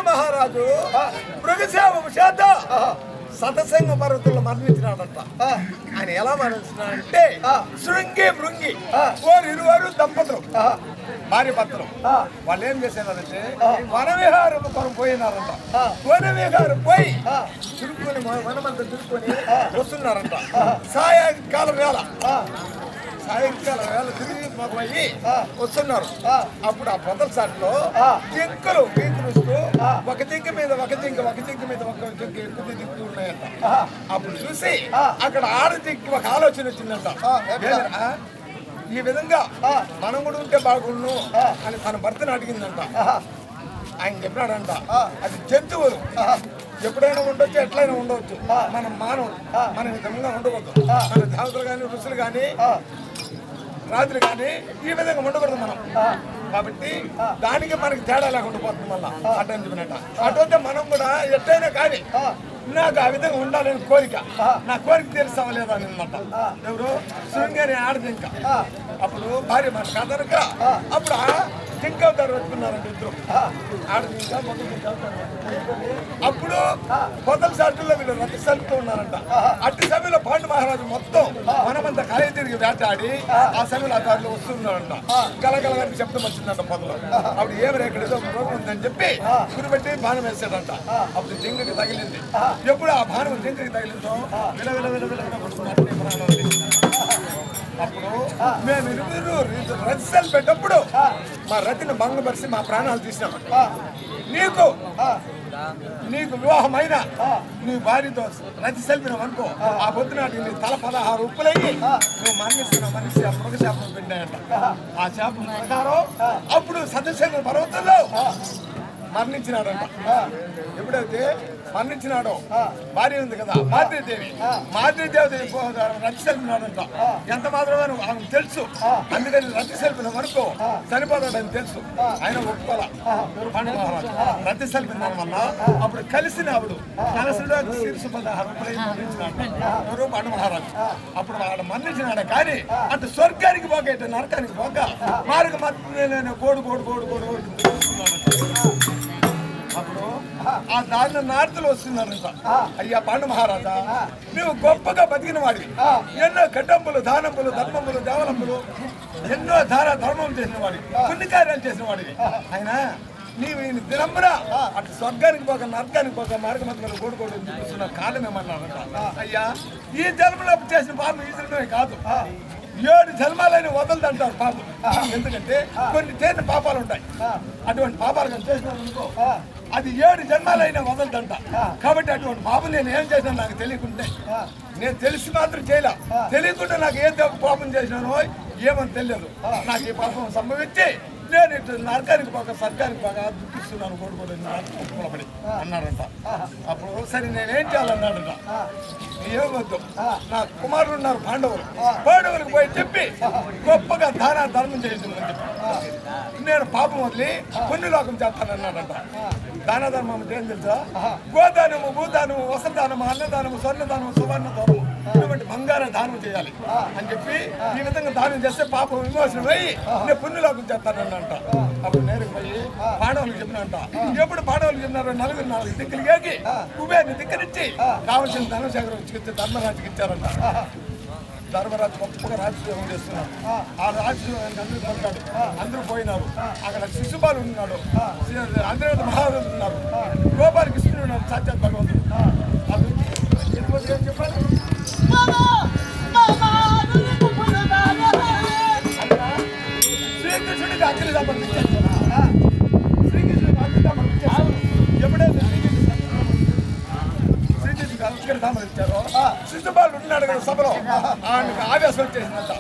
మహారాజు మృగసేవం చేత సతసంగ పర్వతంలో మరణించినాడంట. ఆయన ఎలా మరణించినాడంటే శృంగి భృంగి ఇరువారు దంపతులు భార్య భర్తలు వాళ్ళు ఏం చేసేవారంటే వనవిహారం కొరం పోయినారంట. వనవిహారం పోయి తిరుక్కొని వనమంతా తిరుక్కొని వస్తున్నారంట. సాయంకాలం వేళ తిరిగి పోయి వస్తున్నారు. అప్పుడు ఆ పొదల సాట్లో జింకలు గీకులుస్తూ ఒక జింక మీద ఒక జింక మీద ఒక జింక ఎక్కువ దిక్కు ఉన్నాయంట. అప్పుడు చూసి అక్కడ ఆడ జింకి ఒక ఆలోచన వచ్చిందంట. ఈ విధంగా మనం కూడా ఉంటే బాగుండు అని తన భర్తను అడిగిందంట. ఆయన చెప్పినాడంట అది జంతువులు ఎప్పుడైనా ఉండొచ్చు, ఎట్లయినా ఉండవచ్చు. మనం మానవులు మన విధంగా ఉండకూడదు. మన దేవతలు కానీ ఋషులు కానీ రాజులు కానీ ఈ విధంగా ఉండకూడదు మనం. కాబట్టి దానికి మనకి తేడా లేకుండా పోతుంది. మళ్ళా అటని చెప్పినట్ట అటుంటే మనం కూడా ఎట్లయినా కానీ నాకు ఆ విధంగా ఉండాలని కోరిక, నా కోరిక తీరుస్తావా లేదా అని అనమాట. ఎవరు శృంగారి ఆడజింక. అప్పుడు భార్య మాట కదనక అప్పుడు జింక అవతారు పెట్టుకున్నారంట ఇద్దరు. ఆడజింక మొదటి జింక అప్పుడు పొదల సాటుల్లో వీళ్ళు రథ సలుపుతూ ఉన్నారంట. అట్టి సమయంలో పాండు మహారాజు మొత్తం మనమంతా కలయి తిరిగి వేటాడి ఆ సమయంలో ఆ దారిలో వస్తున్నారంట. గలగలని శబ్దం వచ్చిందంట పొదలో. అప్పుడు ఏమైనా ఎక్కడేదో రోగం ఉందని చెప్పి గురిపెట్టి బాణం వేసాడంట. అప్పుడు జింకకి తగిలింది. ఎప్పుడు ఆ బాణం జింకకి తగిలిందో అప్పుడు మేము ఇరువురు రథాలు పెట్టప్పుడు మా రతిని భంగపరిచి మా ప్రాణాలు తీసినామంట. నీకు వివాహమైన నీ భార్యతో రతి సెల్పినావు అనుకో, ఆ పొద్దునాటికి నీ తల 16 ఉప్పులయ్యి నువ్వు మరణిస్తున్న మనిషి ఆ మృగ శాపం పెట్టాయంట. ఆ శాపం ప్రకారం అప్పుడు సదస్యంగా పర్వతంలో మరణించినాడంట. ఎప్పుడైతే మరణించినాడో భార్య ఉంది కదా మాతృదేవి, మాతృదేవి రతి సెల్పినాడంట. ఎంత మాత్రమే ఆమెకు తెలుసు. అందుకని రతి సెల్పిన వరకు చనిపోతాడని తెలుసు. ఆయన ఒప్పుకోల పాండు మహారాజు రతి సెల్పిన వల్ల అప్పుడు కలిసిన ఆవిడు కలసిలో శీర్ష 16 మరణించినాడు పాండు మహారాజు. అప్పుడు వాడు మరణించినాడు. కానీ అటు స్వర్గానికి పోక ఇటు నరకానికి పోక మార్గ మధ్య కోడు కోడు కోడు కోడు అప్పుడు ఆ దారిలో నార్తలు వస్తున్నారంట. అయ్యా పాండు మహారాజా, నువ్వు గొప్పగా బతికిన వాడివి. ఎన్నో కట్టంపులు, దానంపులు, ధర్మములు, దేవలంపులు ఎన్నో ధర్మం చేసిన వాడివి, పుణ్య కార్యాలు చేసిన వాడివి. ఆయన నీవు ఈయన దినంబర అటు స్వర్గానికి పోక నరకానికి పోక మార్గ మధ్యలో కోడుకోడు చూపిస్తున్న కాలం ఏమన్నారంట. అయ్యా ఈ జన్మలో చేసిన పాపం ఈ జన్మే కాదు, 7 జన్మాలని వదలదంటారు పాపం. ఎందుకంటే కొన్ని చేసిన పాపాలు ఉంటాయి. అటువంటి పాపాలు కానీ చేసినాను అనుకో, అది 7 జన్మాలైనా వదలదంట. కాబట్టి అటువంటి పాపం నేను ఏం చేసినా నాకు తెలియకుంటే, నేను తెలిసి మాత్రం చేయలే, తెలియకుండా నాకు ఏం పాపం చేసినానో ఏమని తెలియదు. నాకు ఈ పాపం సంభవించి నేను ఇటు నరకానికి పోక సర్కానికి బాగా దుఃఖిస్తున్నాను కొడుకోబడి అన్నాడంట. అప్పుడు సరే నేనేం చేయాలన్నాడంట. ఏమొద్దు, నా కుమారులు ఉన్నారు పాండవులకు పోయి చెప్పి గొప్పగా ధర్మం చేయించమని చెప్పి నేను పాపం వదిలి పుణ్యలోకం చేస్తానన్నాడంట. దాన ధర్మం అంటే ఏం తెలుసా? గోదానము, భూదానము, వస్త్రదానము, అన్నదానము, స్వర్ణదానము, సువర్ణ దానము, ఇటువంటి బంగార దానం చేయాలి అని చెప్పి ఈ విధంగా దానం చేస్తే పాపం విమోచనం అయ్యి నేను పుణ్యలోకం చేస్తానన్నంట. అప్పుడు నేరుకు పోయి పాండవులకు చెప్పినంట. ఎప్పుడు పాండవులకు చెప్పినారో 4 దిక్కులు ఏకి కుబేరుని దిక్కనిచ్చి కావలసిన ధనశేఖరం ధర్మరాజుకి ఇచ్చారంట. ధర్మరాజు గొప్పగా రాజకీయం చేస్తున్నారు. ఆ రాజకీయం అందరూ పడ్డాడు, అందరూ పోయినారు. అక్కడ శిశుపాలు ఉన్నాడు, అందరూ మహారాజు ఉన్నారు, గోపాలకృష్ణుడు ఉన్నాడు, సాక్షాత్ భగవంతుడు. చెప్పాలి శ్రీకృష్ణుడికి అగ్ని సమర్పించారు. శ్రీకృష్ణుడికి అగ్ని సమర్పించారు. ఎప్పుడైతే శ్రీకృష్ణుడికి అగ్ని సమర్పించారో శిశుపాలు ఉన్నాడు కదా సభలో, ఆయనకు ఆవేశం వచ్చేసినంత.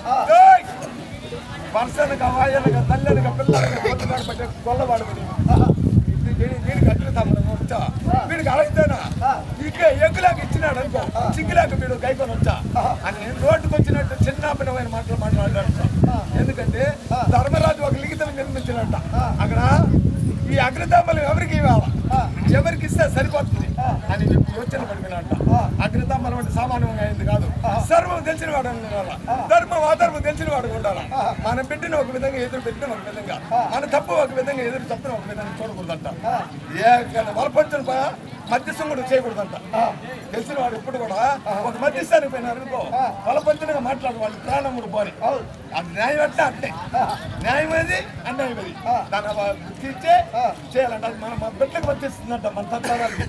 వర్షనక, వాయనక, తల్లనక, పిల్లనక పొద్దుగాడు పట్టే గొల్లవాడు వీడికి అగ్ని సమరం వచ్చా, వీడికి అలగితేనా ఇక ఎగ్గులాగా ఇచ్చినాడు అనుకో, చిగ్గులాగా వీడు గైకొని వచ్చా అని రోడ్డుకు వచ్చినట్టు చిన్నపిల్లమైన మాటలు మాట్లాడాడు. ఎందుకంటే ధర్మరాజు ఒక లిఖితం నిర్మించినట్ట. అక్కడ ఈ అగ్నితాంబలం ఎవరికి ఇవ్వాలా, ఎవరికి ఇస్తే సరిపోతుంది అని చెప్పి యోచన పడిపోయినట్ట. అగ్నితాంబలం అంటే సామాన్యంగా అయింది కాదు, సర్వం తెలిసిన వాడు ఉండాలా, ధర్మం అధర్మం తెలిసిన వాడు ఉండాలా. మన బిడ్డను ఒక విధంగా ఎదురు పెట్టిన ఒక విధంగా, మన తప్పు ఒక విధంగా ఎదురు తప్పున ఒక విధంగా చూడకూడదంట. వలపంచును మధ్యస్థం కూడా చేయకూడదంట. తెలిసిన వాడు ఇప్పుడు కూడా ఒక మధ్యస్థానికి పోయినారనుకో, వలపంచులుగా మాట్లాడు వాళ్ళు ప్రాణం కూడా పోని. అది న్యాయం అంటే అంటే న్యాయం అది అన్యాయం అది దాన్ని తీర్చే చేయాలంట. అది మన బిడ్డకు మధ్యస్తుందంట మన తత్వాలకి.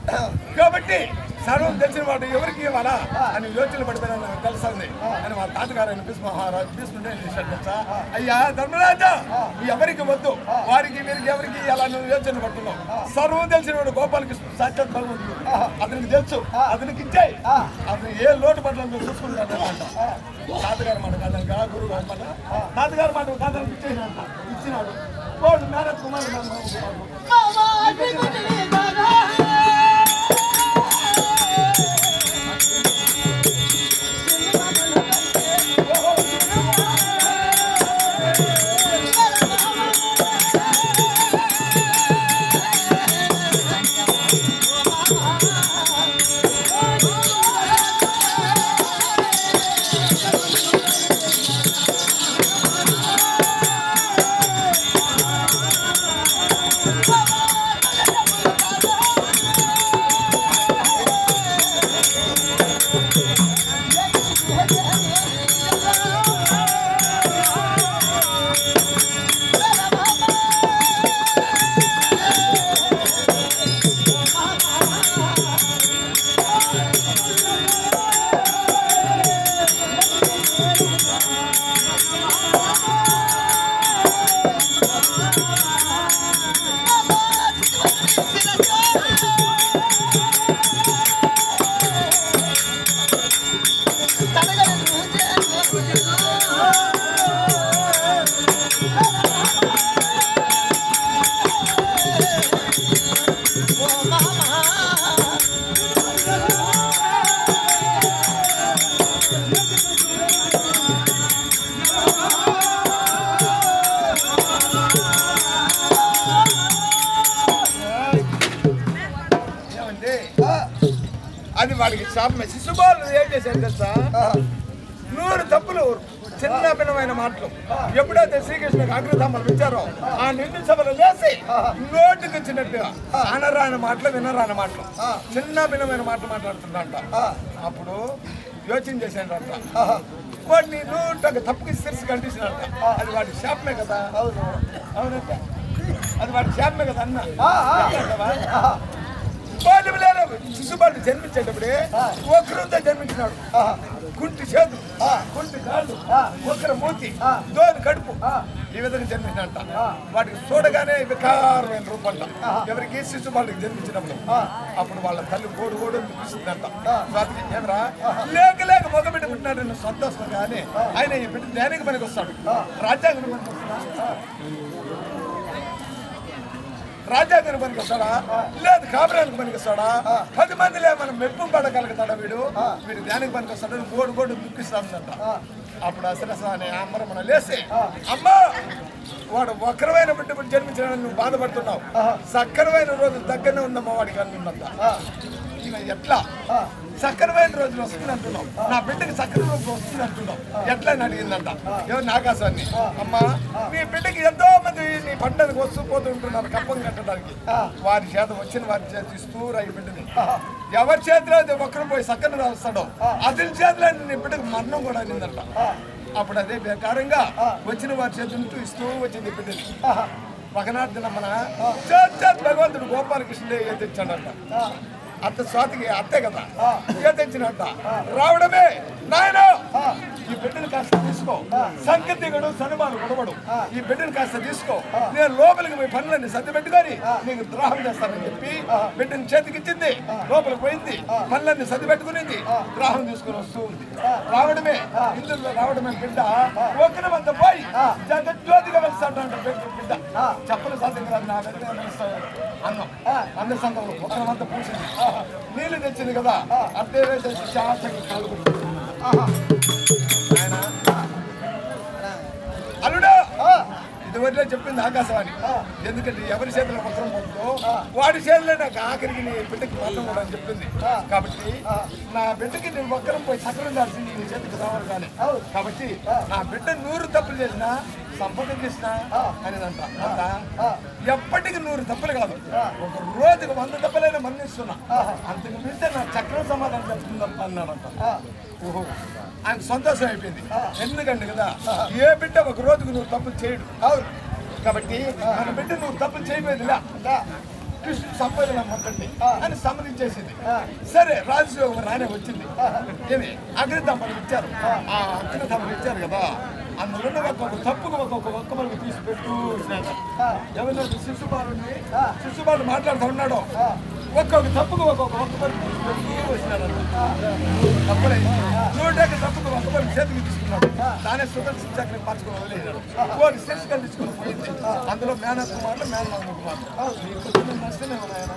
కాబట్టి సర్వం తెలిసిన వాడు ఎవరికి ఇవ్వాలా అని యోచన పడిపోయినా నాకు తెలుస్తుంది అని వాళ్ళ తాతగారు ఆయన మహారాజు తీసుకుంటే తెలుసా, అయ్యా ధర్మరాజా ఎవరికి వద్దు, వారికి వీరికి ఎవరికి ఇలా నువ్వు యోచన పడుతున్నావు. సర్వం తెలిసిన వాడు గోపాలకృష్ణ సాక్షాత్ భగవంతుడు, అతనికి తెలుసు, అతనికి ఇచ్చాయి, అతను ఏ లోటు పట్ల నువ్వు చూసుకుంటాను అంట. తాతగారు మాట కాదనక గురువు గారి మాట, తాతగారు మాట కాదని ఇచ్చినాడు. వాడు మేనత్ కుమారుడు. అది వాడికి శాపమే. శిశుపాలు ఏం చేశారు తెలుసా, 100 తప్పులు చిన్న భిన్నమైన మాటలు ఎప్పుడైతే శ్రీకృష్ణుడికి అగ్నితాంబలం ఇచ్చారో ఆ నిండు సభలు లేసి నోటికి వచ్చినట్టుగా అనరాని మాటలు వినరాని మాటలు చిన్న భిన్నమైన మాటలు మాట్లాడుతుందంట. అప్పుడు యోచన చేశాడంట, వాడిని నూటగా తప్పుకి శిరస్సు కంటించినట్ట. అది వాడి శాపమే కదా. అవునంట, అది వాడి శాపమే కదా అన్న. శిశుపాలుడు జన్మించేటప్పుడే వక్రంతో జన్మించినాడు. కుంటి చేతులు, కుంటి కాళ్ళు, ఒకరి మూతి, దోని కడుపు, ఈ విధంగా జన్మించినంట. వాటికి చూడగానే వికారమైన రూపంట. ఎవరికి శిశు వాళ్ళకి జన్మించినప్పుడు అప్పుడు వాళ్ళ తల్లి కోడు కోడు చూపిస్తుందంట. వాటికి ఏమరా లేక లేక మొదలుపెట్టి పుట్టినాడు సంతోషం. కానీ ఆయన ఈ బిడ్డ దేనికి పనికి వస్తాడు? రాజ్యాంగం పనికి వస్తాడా? రాజ్యాంగానికి పనికి వస్తాడా? లేదు కాపురానికి పనికి వస్తాడా? 10 మందిలే మనం మెప్పు పడగలుగుతాడా? వీడు ధ్యానికి పనికి వస్తాడు. గోడు గోడు దుఃఖిస్తాడంట. అప్పుడు అసలు అనే అమ్మరు మనం లేసి, అమ్మా వాడు వక్రమైన బిడ్డ జన్మించడానికి నువ్వు బాధపడుతున్నావు. సక్రమైన రోజు దగ్గరనే ఉందమ్మా వాడికి అన్నుందంట. ఇక ఎట్లా సక్రమైన రోజులు వస్తుంది అంటున్నావు? నా బిడ్డకి సక్రమైన రోజు వస్తుంది అంటున్నావు ఎట్లా అని అడిగిందంట. ఎవరు ఆకాశాన్ని, అమ్మా నీ బిడ్డకి ఎంతో మంది నీ పంటకు వస్తూ పోతూ ఉంటున్నారు కప్పం కట్టడానికి. వారి చేత వచ్చిన వారి చేత ఇస్తూ ఈ బిడ్డని ఎవరి చేతిలో అయితే ఒక్కరు పోయి సక్కన రాస్తాడో అతని చేతిలో నీ బిడ్డకు మరణం కూడా అనిందంట. అప్పుడు అదే బేకారంగా వచ్చిన వారి చేతులతో ఇస్తూ వచ్చింది బిడ్డని. ఒకనాడు మన భగవంతుడు గోపాలకృష్ణుడే ఏ తెచ్చాడంట. అత్త స్వాతికి అత్తే కదా ఏ తెచ్చినట్ట. రావడమే నాయన ఈ బిడ్డను కాస్త తీసుకో, సంకృతిగడు సనుమాను గొడవడు, ఈ బిడ్డను కాస్త తీసుకో, నేను లోపలికి పోయి పనులన్నీ సర్ది పెట్టుకొని నీకు ద్రోహం చేస్తానని చెప్పి బిడ్డను చేతికిచ్చింది. లోపలికి పోయింది, పనులన్నీ సర్ది పెట్టుకునింది, ద్రోహం తీసుకుని వస్తూ ఉంది. రావడమే ఇందులో రావడమే బిడ్డ ఒకరిమంతా పోయి జగజ్యోతిగా వెళ్తాడు బిడ్డ. చెప్పలు సాధ్యం కాదు. నా దగ్గర అన్నం అన్న సంఘంలో ఒకరిమంతా పూసింది, నీళ్ళు తెచ్చింది కదా, అట్టే వేసేసి శాసకి కలుగుతుంది. అల్లుడా ఇదివరలో చెప్పింది ఆకాశవాణి. ఎందుకంటే ఎవరి చేతిలో పత్రం పోతుందో వాడి చేతిలో నాకు ఆఖరికి నీ బిడ్డకి మాత్రం కూడా అని చెప్పింది. కాబట్టి నా బిడ్డకి నేను ఒక్కరం పోయి సకరం దాల్సింది నీ చేతికి రావాలి. కానీ కాబట్టి నా బిడ్డ 100 తప్పులు చేసినా సంపద చేసినా అనేదంట. అంత ఎప్పటికి 100 తప్పులు కాదు, ఒక రోజుకి 100 తప్పులైనా మన్నిస్తున్నా. అంతకు మింటే నా చక్రం సమాధానం చెప్తుందప్ప అన్నాడంట. ఓహో ఆయన సంతోషం అయిపోయింది. ఎందుకంటే కదా ఏ బిడ్డ ఒక రోజుకు 100 తప్పులు చేయడు. కాబట్టి మన బిడ్డ 100 తప్పులు చేయలేదులా కృష్ణుడు సంపాదనమ్మంటే అని సమ్మతించేసింది. సరే రాజయోగం రానే వచ్చింది. ఏమి అగ్నితమ్మలు ఇచ్చారు. ఆ అగ్నితమ్మలు ఇచ్చారు కదా, అందులో ఒక్కొక్క తప్పుకు ఒక్క మనకు తీసి పెట్టు. ఎవరైనా శిశుబాలు మాట్లాడుతూ ఉన్నాడో ఒక్కొక్క తప్పుకు ఒక్క మనకు తీసి పెట్టు వచ్చినాడు. తప్పులే 100 తప్పుకు ఒక్క మనకు చేతికి తీసుకున్నాడు. దానే సుదర్శించాక పంచుకొని వదిలేసాడు. కోరి శిక్షలు తీసుకుని పోయింది. అందులో మేనత్ కుమార్లు మేనమామ కుమార్లు నష్టమే ఉన్నాయన.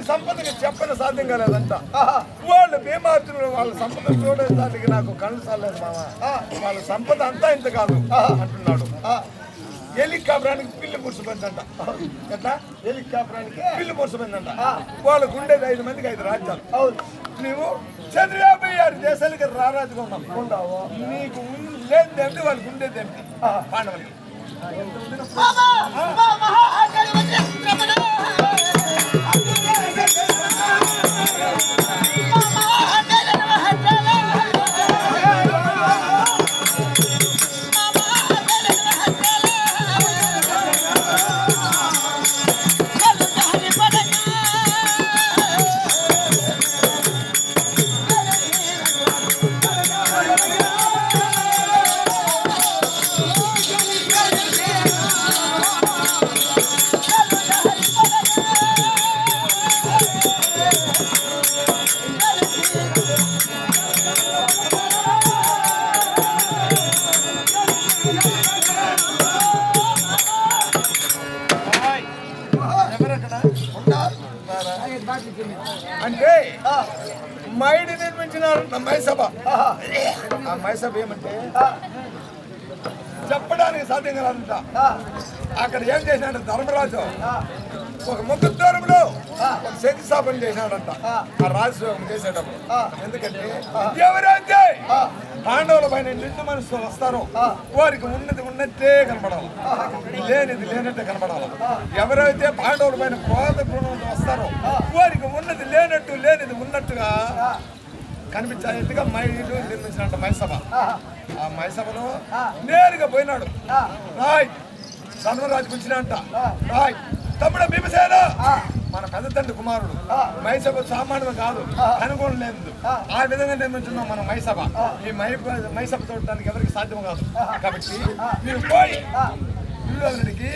సంపదకి చెప్పని సాధ్యం కాలేదంట. వాళ్ళు భీమార్జునులు వాళ్ళ సంపద చూడడానికి నాకు కళ్ళు సాలేదు మామ. వాళ్ళ సంపద అంతా ఇంత కాదు అంటున్నాడు. హెలికాప్టరానికి పిల్లి మురిసిపోయిందంట. ఎట్లా హెలికాప్టరానికి పిల్లి మురిసిపోయిందంట. వాళ్ళకు ఉండేది 5 మందికి 5 రాజ్యాలు. నువ్వు 156 దేశాలకి రారాజుగా ఉన్నావు. నీకు లేదు ఏమిటి, వాళ్ళకి ఉండేది ఏమిటి? పాండవులకి అంటే మైడి నిర్మించినారు మైసభ. ఆ మైసభ ఏమంటే చెప్పడానికి సాధ్యం కలంట. అక్కడ ఏం చేసినాడు ధర్మరాజు, ఒక ముగ్గు దూరంలో ఒక శంకుస్థాపన చేసినాడంట ఆ రాజయోగం చేసేటప్పుడు. ఎందుకంటే ఎవరైతే పాండవుల పైన నిండు మనసు వస్తారో వారికి ఉన్నది ఉన్నట్టే కనపడాలి, లేనిది లేనట్టే కనపడాలి. ఎవరైతే పాండవుల పైన క్రోధ గుణంతో వస్తారో వారికి ఉన్నది లేనట్టు లేనిది ఉన్నట్టుగా కనిపించేట్టుగా మైలు నిర్మించినట్టు మైసభ. ఆ మైసభలో నేరుగా పోయినాడు. రాయ్ ధర్మరాజుకు వచ్చినంట. రాయ్ తమ్ముడు భీమసేన, మన పెద్ద తండ్రి కుమారుడు. మైసభ సామాన్యం కాదు, అనుకోవడం లేదు. ఆ విధంగా నిర్మించున్నాం మనం మైసభ. ఈ మైసభ చూడటానికి ఎవరికి సాధ్యం కాదు. కాబట్టి మీరు పోయి పిల్లలకి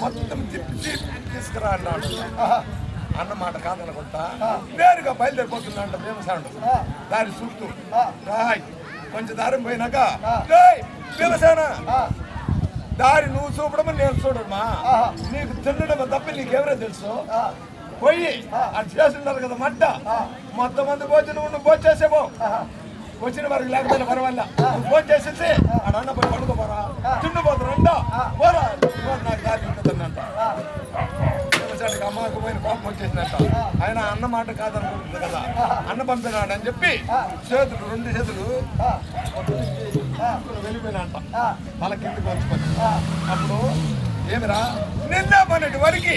మొత్తం తిప్పి తీసుకురా అన్నాడు. అన్నమాట కాదనుకుంటా నేరుగా బయలుదేరిపోతున్నాడు భీమసేనుడు. దారి చుట్టూ రాయ్ కొంచెం దారి పోయినాక భీమసేన దారి నువ్వు చూపడమని నేను చూడమ్మా, నీకు తినడం తప్ప నీకెవరో తెలుసు. పోయి అది చేస్తున్నారు కదా మట్ట, మొత్తం మంది పోచి నువ్వు భోజేసేపో. వచ్చిన వారికి లేకపోతే పర్వాలా, నువ్వు ఫోన్ చేసేసి ఆ అన్న పోయి పడుకోపోరా, తిండిపోతారంట పోరా, నాకు దారి ఉంటుందంట. అమ్మకు పోయిన కోపం వచ్చేసినట్ట. ఆయన అన్న మాట కాదనుకుంటుంది కదా, అన్న పంపినాడు అని చెప్పి చేతులు 2 చేతులు వెళ్ళిపోయినంట. వాళ్ళ కిందకి వచ్చుకొని అప్పుడు ఏమిరా నిన్న మొన్నటి వరకు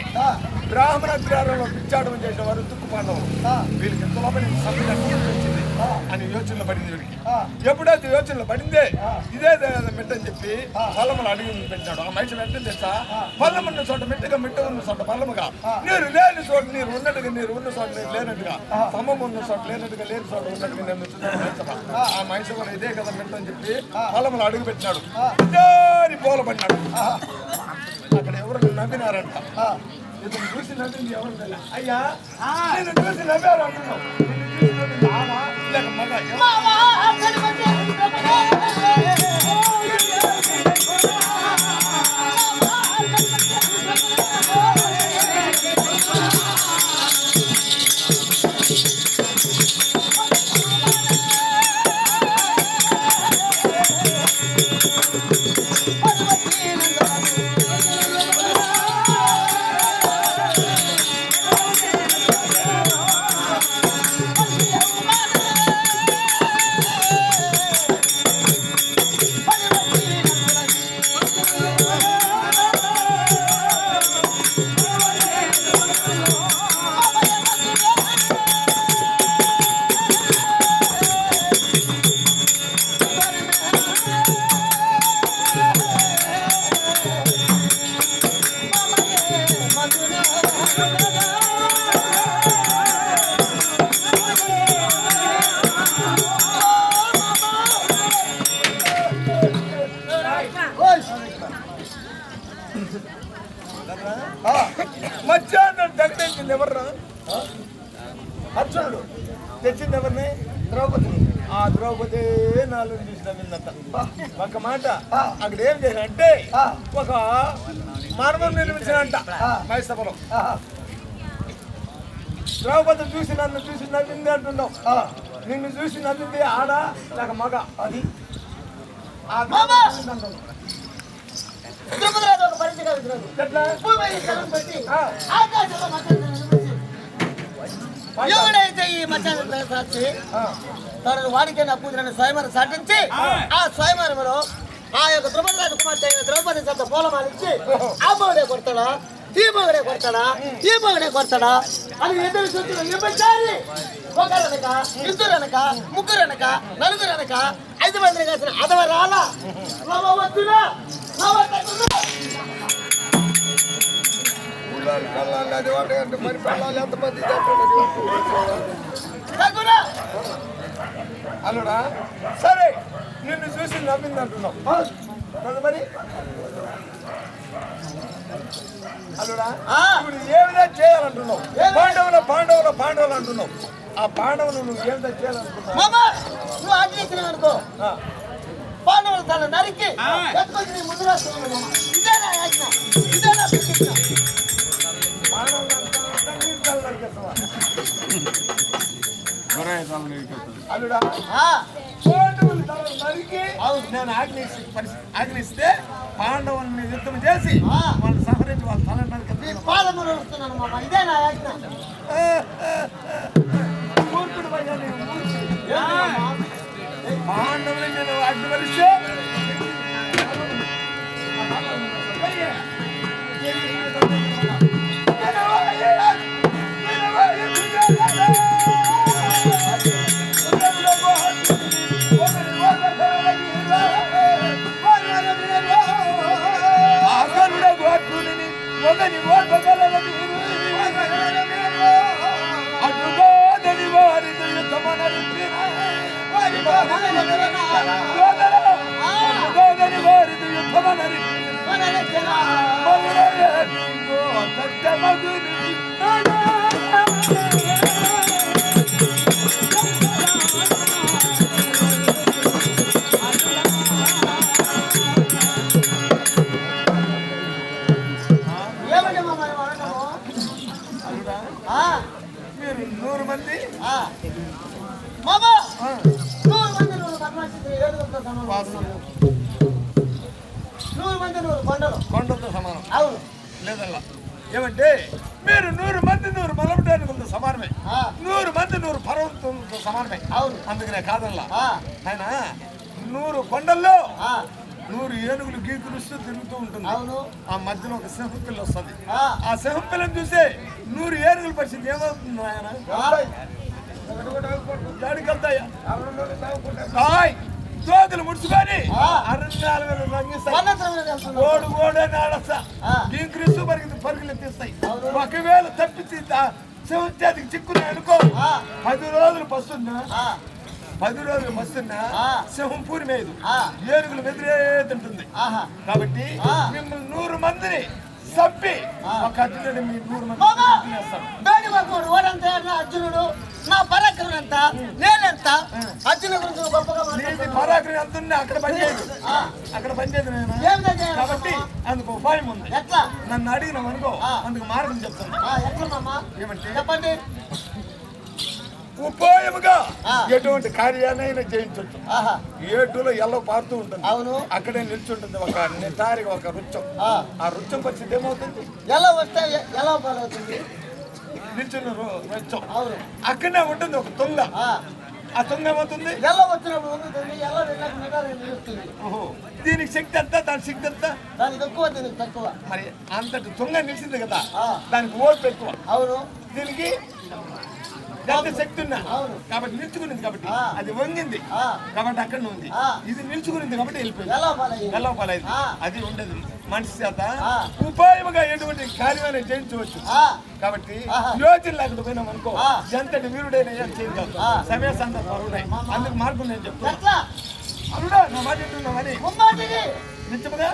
బ్రాహ్మణ అగ్రహారంలో పిచ్చాటం చేసిన వారు తుక్కు పాండవులు, వీళ్ళకి ఎంత లోపల సమయం వచ్చింది అని యోచనలో పడింది. వీడికి ఎప్పుడైతే యోచనలో పడిందే ఇదే మిట్టని చెప్పి పల్లములు అడిగి పెట్టినాడు. ఆ మనిషి వెంటనే తెచ్చా పల్లము ఉన్న చోట మిట్టగా, మిట్ట ఉన్న చోట పల్లముగా, నీరు లేని చోట నీరు ఉన్నట్టుగా, నీరు ఉన్న చోట నీరు లేనట్టుగా, స్తంభం ఉన్న చోట లేనట్టుగా, లేని చోట ఉన్నట్టుగా నేను మైసభ. ఆ మైసభ ఇదే కదా మిట్ట అని చెప్పి పల్లములు అడుగు పెట్టినాడు. ఇద్దరి పోల పడినాడు. అక్కడ ఎవరు నవ్వినారంట. ఇతను చూసి నవ్వింది ఎవరు తెల్ల. అయ్యా నేను చూసి నవ్వారు అంటున్నావు, లేక మగ మధ్యాహ్నం తగ్గించింది ఎవర్రా? అర్జునుడు తెచ్చింది ఎవరిని? ద్రౌపది. ఆ ద్రౌపది 4 చూసి నవ్విందంట. ఒక మాట అక్కడ ఏం చేయాలంటే ఒక మార్గం నిర్మించినంట మైసభలో. ద్రౌపది చూసి నన్ను చూసి నవ్వింది అంటున్నావు. నిన్ను చూసి నవ్వింది ఆడ లేక మగ? అది ద్రుపదరాజు ఒక పరీక్షగా విసిరాడు. భూమి జలం పెట్టి ఆకాశంలో మధ్యాహ్నం ఎవడైతే ఈ మధ్యాహ్నం సాక్షి తనను వాడికే నా కూతురని స్వయంవరం సాటించి ఆ స్వయంవరంలో ఆ యొక్క ద్రుపదరాజు కుమార్తె అయిన ద్రౌపది సొంత పూలమాలిచ్చి ఆ మగుడే కొడతాడా, ఈ మగుడే కొడతాడా, ఈ మగుడే కొడతాడా అని ఎదురు చూస్తున్న ఇవ్వచారి ఒకరనక, ఇద్దరనక, ముగ్గురనక, నలుగురనక, 5 మందిని కలిసిన అదవరాల నవవద్దున నవతకున అల్లుడా సరే నిన్ను చూసి నమ్మింది అంటున్నావు మరి అల్లుడా ఇప్పుడు ఏమిదా చేయాలంటున్నావు? పాండవులు అంటున్నావు. ఆ పాండవులు నువ్వు ఏమిదా చేయాలనుకున్నావు? నువ్వు ఆజ్ఞించినావు అనుకో, పాండవులు తన నరికి ఎత్తుకొచ్చి నీ ముందు రాస్తున్నావు. ఇదేనా యాజ్ఞ, ఇదేనా ప్రతిజ్ఞ? అల్లుడా నరికి నేను ఆజ్ఞిస్తే పాండవుల్ని యుద్ధం చేసి వాళ్ళు సంహరించి వాళ్ళ తల నరికి పాదములు వస్తున్నాను మామ, ఇదేనా యాజ్ఞ? మూర్ఖుడు పాండవులు నేను ఆజ్ఞపరిస్తే అటుగోదని వారిది యుద్ధమనరి మీరు 100 మంది 100 మంది 100 కొండలతో సమానం. అవును లేదల్లా ఏమంటే మీరు 100 మంది 100 మలపడానికి సమానమే, 100 మంది 100 పర్వతంతో సమానమే. అవును అందుకనే కాదల్లా ఆయన 100 కొండల్లో 100 ఏనుగులు గీకులుస్తూ తిరుగుతూ ఉంటుంది. అవును ఆ మధ్యలో ఒక సింహం పిల్ల వస్తుంది. ఆ సింహం పిల్లని చూస్తే 100 ఏనుగుల పరిస్థితి ఏమవుతుంది ఆయన? దాడికి వెళ్తాయా దోగులు ముడుచుకొని అరణ్యాల మీద రంగిస్తాయి. ఓడు ఆడస్తా గీకులుస్తూ పరుగులు తీస్తాయి. ఒకవేళ తప్పించి సింహం చేతికి చిక్కున్నాయి అనుకో, 10 రోజులు పస్తున్నా 10 రోజులు మస్తున్నా సింహం పూరి మీద ఏనుగులు బెదిరే తింటుంది. కాబట్టి మిమ్మల్ని 100 మందిని చంపి ఒక అర్జునుడు మీ 100 మంది అర్జునుడు నా పరాక్రమం ఎంత, నేనెంత, అర్జున గురించి గొప్పగా పరాక్రమం ఎంత ఉన్నా అక్కడ పనిచేయదు, అక్కడ పనిచేయదు నేను. కాబట్టి అందుకు ఉపాయం ఉంది. ఎట్లా? నన్ను అడిగినావు అనుకో, అందుకు మార్గం చెప్తాను. ఎట్లా ఏమంటే చెప్పండి. ఉపాయముగా ఎటువంటి కార్యాలైనా చేయించవచ్చు. ఏటులో ఎల్ల పారుతూ ఉంటుంది. అవును అక్కడే నిల్చుంటుంది ఒక నిటారిగా ఒక రుచ్చం. ఆ రుచ్చం పరిస్థితి ఏమవుతుంది? ఎలా వస్తే ఎలా పాలవుతుంది? నిల్చున్న రుచ్చం అవును అక్కడనే ఉంటుంది ఒక తుంగ. ఆ తుంగ ఏమవుతుంది? ఎలా వచ్చినప్పుడు ఎలా నిలుస్తుంది. దీనికి శక్తి ఎంత, దాని శక్తి ఎంత? దానికి ఎక్కువ, దీనికి తక్కువ. మరి అంతటి తుంగ నిలిచింది కదా, దానికి ఓర్పు ఎక్కువ. అవును దీనికి శక్తి ఉన్నా కాబట్టి నిల్చుకునింది, కాబట్టి అది వంగింది కాబట్టి అక్కడ ఉంది. ఇది నిల్చుకునింది కాబట్టి వెళ్ళిపోయింది, వెళ్ళపాలైంది. అది ఉండదు. మనిషి చేత ఉపాయముగా ఎటువంటి కార్యమైన చేయించవచ్చు. కాబట్టి యోచన లేకుండా పోయినాం అనుకో, ఎంతటి వీరుడైనా చేయగలరు. సమయ సందర్భాలు అందుకు మార్గం నేను చెప్తాను. అరుడా నా మాట చెప్తున్నామని నిజముగా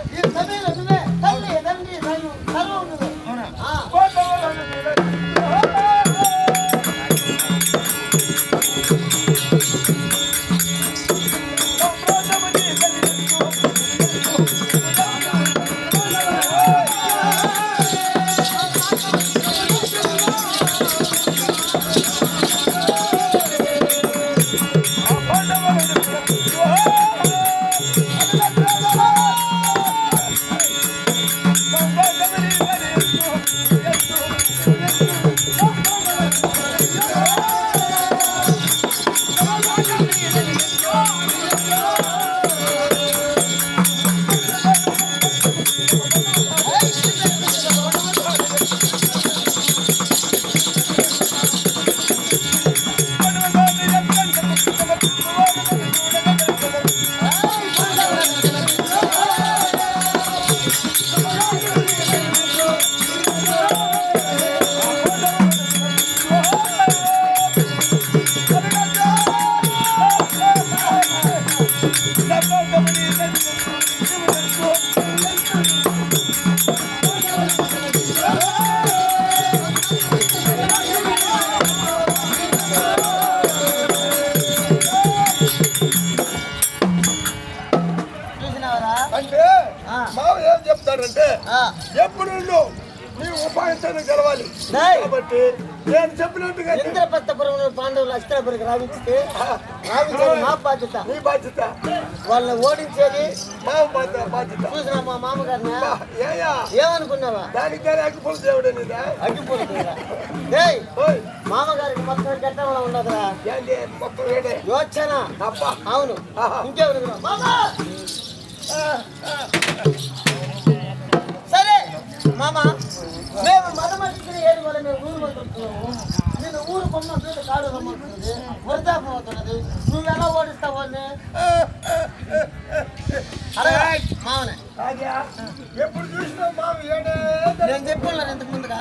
రాజ్యాన్ని గెలవాలి డేయ్. కాబట్టి నేను చెప్పినట్టుగా ఇంద్రప్రస్థపురంలో పాండవులు అష్టాపురికి రావించితే మా బాధ్యత. నీ బాధ్యత వాళ్ళని ఓడించేది మా బాధ్యత. చూసిన మా మామగారిని ఏయా ఏమనుకున్నావా? దానికి కానీ అగ్గిపుల్ దేవుడు నీదా అగ్గిపోతుందిరా. ఓయ్ మామగారికి మొత్తం గట్టంలో ఉండదురా. ఏంటి మొత్తం ఏడే యోచన. అబ్బా అవును. ఇంకేమనుకున్నా సరే మామ, మేము మదమర్చుకుని ఏడు వల్ల మేము ఊరు మందుతున్నాము. నేను ఊరు పొమ్మంటుంది, కాడు రమ్మంటున్నది, వృద్ధాపం అవుతున్నది. నువ్వు ఎలా ఓడిస్తావు వాళ్ళని? మామనే రాజా ఎప్పుడు చూసినా మా ఏడే నేను చెప్పున్నాను ఇంతకు ముందుగా,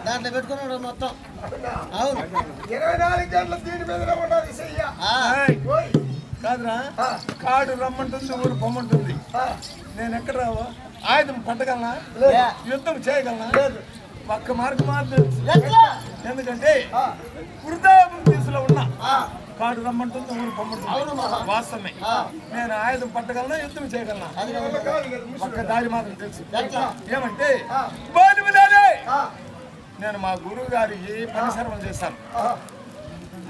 దాంట్లో పెట్టుకున్నాడు మొత్తం. అవును 24 గంటలు దీని మీద ఉండాలి చెయ్య. ఓయ్ కాదురా, కాడు రమ్మంటుంది, ఊరు పొమ్మంటుంది. నేను ఎక్కడ రావా? ఆయుధం పట్టగలనా? యుద్ధం చేయగలనా? ఒక్క మార్గం మాత్రం. ఎందుకంటే వృద్ధాపం దిశలో ఉన్నా కాడు రమ్మంటుంది, ఊరు పొమ్మంటుంది. వాస్తవమే. నేను ఆయుధం పట్టగలనా, యుద్ధం చేయగలనా? ఒక్క దారి మాత్రం తెలుసు. ఏమంటే బాలువులారే, నేను మా గురువు గారికి పరిశ్రమలు చేశాను.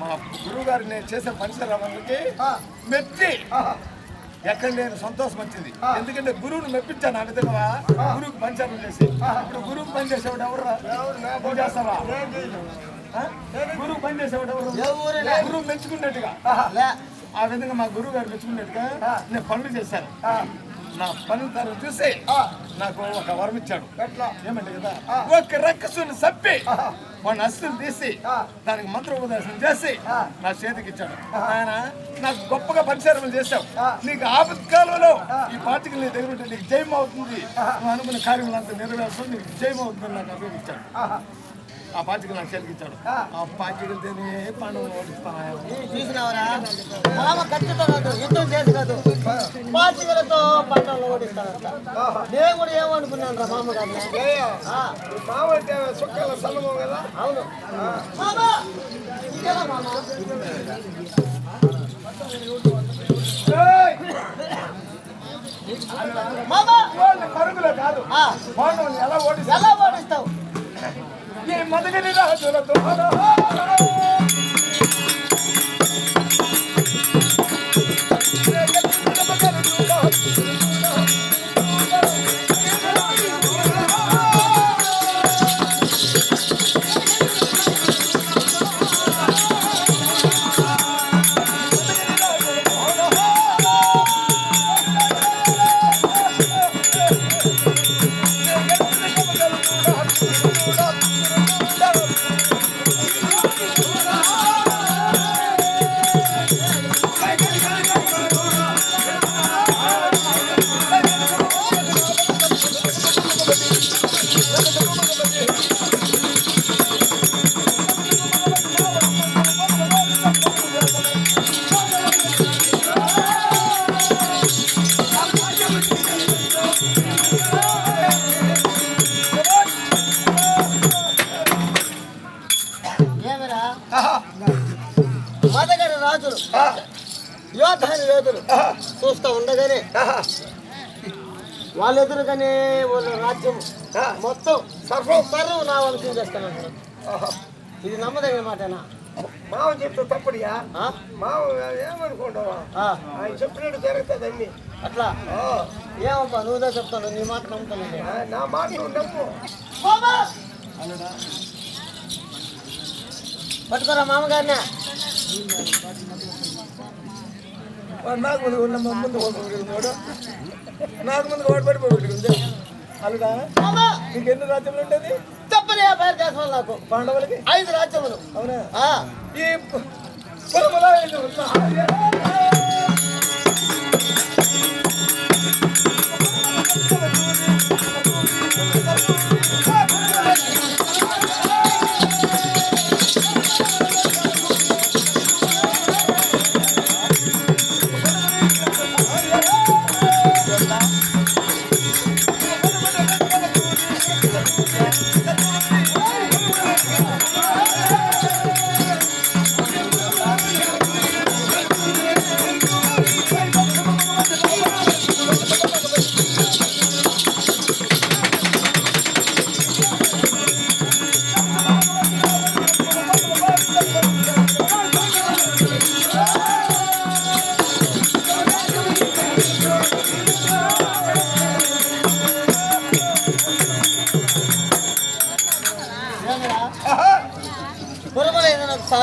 మా గురువు గారు నేను చేసే పరిశ్రమలకి మెచ్చి ఎక్కడ నేను సంతోషం వచ్చింది. ఎందుకంటే గురువుని మెప్పించాను ఆ విధంగా. గురువుకి పంచారం చేసి ఇప్పుడు గురువుకి పని చేసేవాడు ఎవరు? నువ్వు చేస్తావా? గురువు పని చేసేవాడు ఎవరు? గురువు మెచ్చుకున్నట్టుగా ఆ విధంగా మా గురువు గారు మెచ్చుకున్నట్టుగా నేను పనులు చేశాను. నా పనుల తరం చూసి నాకు ఒక వరం ఇచ్చాడు. ఏమంటే కదా, ఒక రక్కసుని చంపి వాడిని అస్సులు తీసి దానికి మంత్రోపదేశం చేసి నా చేతికి ఇచ్చాడు. ఆయన నాకు గొప్పగా పరిచయం చేశావు. నీకు ఆపత్కాలంలో ఈ పార్టీకి నీ దగ్గర ఉంటే నీకు జయం అవుతుంది, నువ్వు అనుకున్న కార్యములంతా నెరవేర్చు, నీకు జయం అవుతుంది నాకు అభివృద్ధి ఇచ్చాడు. ఆ పాచికలు నాకు చేతికిచ్చాడు. ఆ పాచికలు తిని పండుగ ఓడిస్తాను. చూసినవరా, మామ ఖర్చుతో కాదు, యుద్ధం చేసి కాదు, పాచికలతో పంటలు ఓడిస్తాడంట. నేను కూడా ఏమనుకున్నాను రా మామగారిని. మామ అంటే సుక్కల సలమం కదా. అవును ఇంకేనా మామ? మామ పరుగులే కాదు, ఎలా ఓడిస్తా ఎలా ఓడిస్తావు? ఈ మదగని రాజులతో మదగడి రాజులు యోధాని యోధులు చూస్తూ ఉండగానే వాళ్ళ ఎదురుగానే వాళ్ళ రాజ్యం మొత్తం సర్వం నా వంశం చేస్తానంటున్నారు. ఇది నమ్మదగిన మాటేనా? మావ చెప్తే తప్పడియా? మావ ఏమనుకుంటావా? ఆయన చెప్పినట్టు జరుగుతుంది అన్ని. అట్లా ఏమబ్బా నువ్వుదా చెప్తాను, నీ మాట నమ్ముతాను. నా మాట నువ్వు నమ్ము. పట్టుకోరా మామగారిని. నాకు ముందు ఉన్న ముందు ఓడిపోయాడు, నాకు ముందు ఓడిపడిపోయి అల్లుడా. నీకు ఎన్ని రాజ్యములు ఉంటుంది చెప్పని పేరు చేసిన నాకు పాండవులకి 5 రాజ్యములు. అవునా? ఈ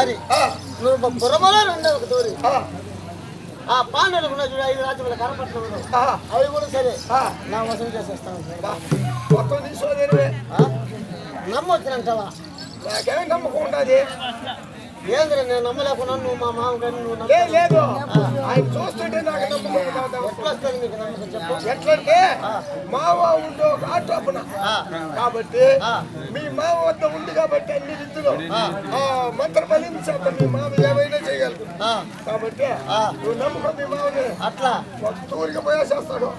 సరే నువ్వు పురమలో రెండో ఒక తోరి ఆ పాండవులకు ఉన్న చూడ 5 రాజ్యాల కనపడుతున్నాడు అవి కూడా సరే నా వసూలు చేసేస్తాను మొత్తం తీసుకోదేవే నమ్మొచ్చినంటావా నాకేమీ నమ్మకం ఉండదు ఏంద్ర నేను నమ్మలేకున్నా నువ్వు మా మామ గారిని నువ్వు లేదు ఆయన చూస్తుంటే నాకు నమ్మకం ఎట్లా వస్తుంది నీకు నమ్మకం చెప్పు ఎట్లంటే మావ ఉండే ఒక ఆటోపన కాబట్టి మీ మామ వద్ద ఉంది కాబట్టి అన్ని విద్యలో మంత్ర ఫలించాక మీ మామ ఏమైనా చేయగలదు కాబట్టి నువ్వు నమ్మకం మీ మామని అట్లా ఒక తూరికి పోయేసేస్తాడు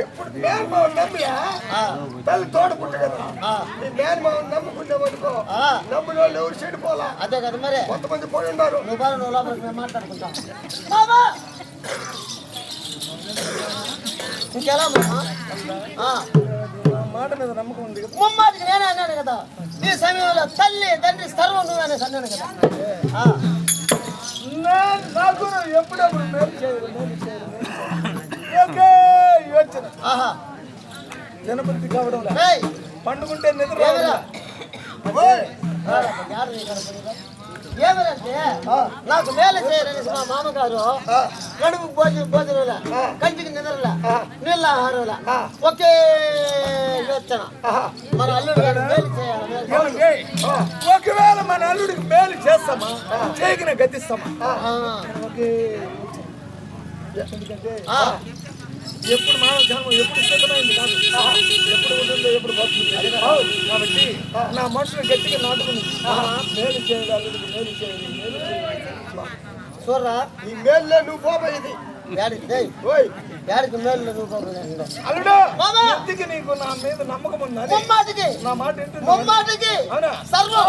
ఎప్పుడు మేనమావ నమ్మియా తల్లి తోడుకుంటు కదా ఈ మేనమావ నమ్ముకున్నామనుకో నమ్మిన వాళ్ళు ఎవరు చెడిపోలా అదే కదా మరి కొంతమంది పోయి ఉన్నారు నువ్వు లోపలికి మేము మాట్లాడుకుంటాం ఇంకెలా మాట మీద నమ్మకం ఉంది కదా ముమ్మాటికి నేనే అన్నాను కదా ఈ సమయంలో తల్లి తండ్రి సర్వం నువ్వు అనేసి అన్నాను కదా నాకు ఎప్పుడప్పుడు మేలు చేయరు యోచన జనపతి కావడం పండుకుంటే నిద్ర ఏమనంటే నాకు మేలు చేయరనేసి మా మామగారు కడుపు భోజనంలా కంటికి నిద్రలా నీళ్ళ ఆహారంలా ఒకే యోచన మన అల్లుడు గారు మేలు చేయాలి ఒకవేళ మన అల్లుడికి మేలు చేస్తామా చేయగిన గతిస్తామా ఎందుకంటే ఎప్పుడు మానవ జన్మ ఎప్పుడు సిద్ధమైంది కాదు ఎప్పుడు ఉంటుందో ఎప్పుడు పోతుంది కాబట్టి నా మనసును గట్టిగా నాటుకుని మేలు చేయాలి అల్లుడికి మేలు చేయాలి మేలు చేయాలి చూడరా ఈ మేలులో నువ్వు పోబోయేది యాడికి మేలు నువ్వు పోబోయేది అల్లుడు ఎందుకు నీకు నా మీద నమ్మకం ఉన్నది ముమ్మాటికి నా మాట ఏంటి ముమ్మాటికి అవునా సర్వం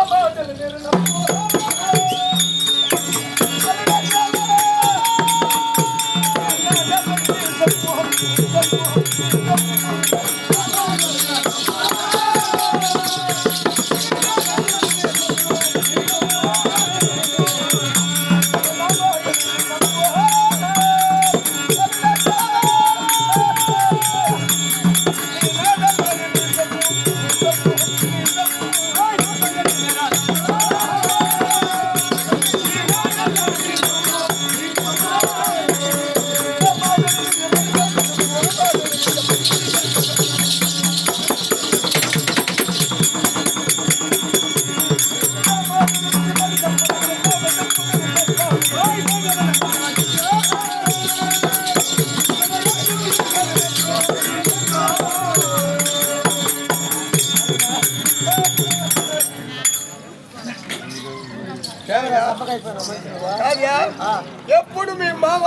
ఎప్పుడు మీ మామ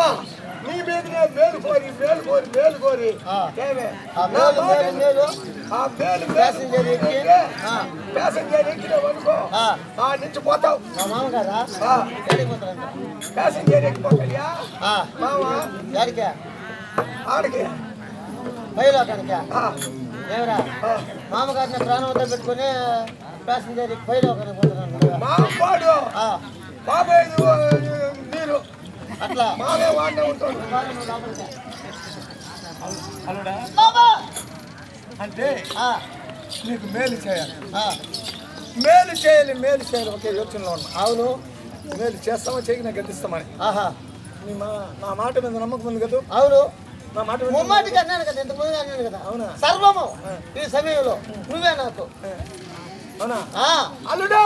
నీ మీదనే మేలు కోరి మేలు కోరి మేలు కోరి ప్యాసింజర్ ఎక్కినావనుకో ఆ నుంచి పోతావు ప్యాసింజర్ ఎక్కిపోతాయా మామ ఆడికి పైలోకానికా ఏమరా మామగారిని ప్రాణంతో పెట్టుకుని ప్యాసింజర్ పైలోకానికి పోతున్నాను మావాడు బాబాయ్ నీరు అట్లా మావే వాడినే ఉంటాడు అంటే నీకు మేలు చేయాలి మేలు చేయాలి ఒకే యోచనలో ఉన్నా అవును మేలు చేస్తామా చేయగిన గతిస్తామని నా మాట మీద నమ్మకం ఉంది కదా అవును నా మాట ముమ్మాటికి అన్నాను కదా ఇంత ముందుగా అన్నాను కదా అవునా సర్వము ఈ సమయంలో నువ్వే నాకు అవునా అల్లుడా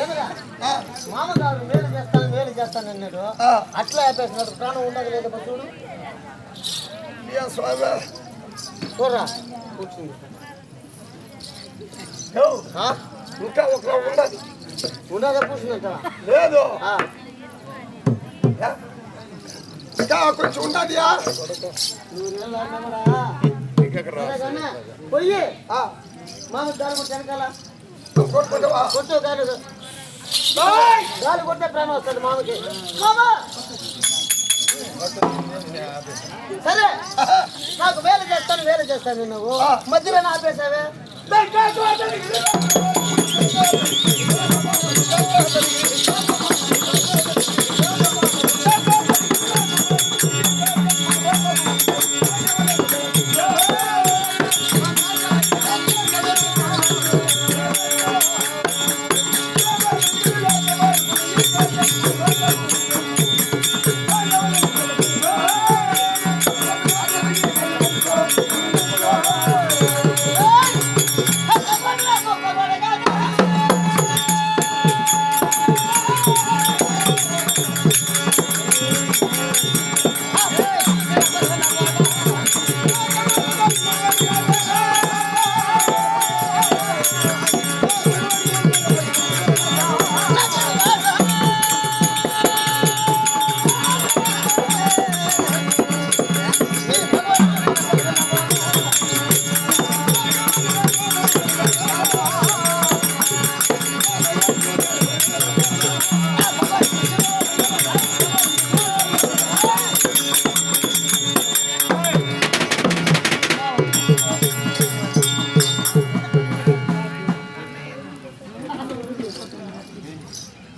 కాదురా మామగారు మేలు చేస్తాను అన్నాడు అట్లా అయిపోయినాడు ప్రాణం ఉండదు లేదు చూడు చూడరా కూర్చుంది ఇంకా ఒక ఉండదు ఉండగా కూర్చుందంట లేదు ఇంకా కొంచెం ఉండదు పోయి మామ గాలి కొట్టి వెనకాల కొట్టు గాలి కొట్టే ప్రాణం వస్తుంది మామకి సరే నాకు వేలు చేస్తాను నువ్వు మధ్యలో ఆపేసావే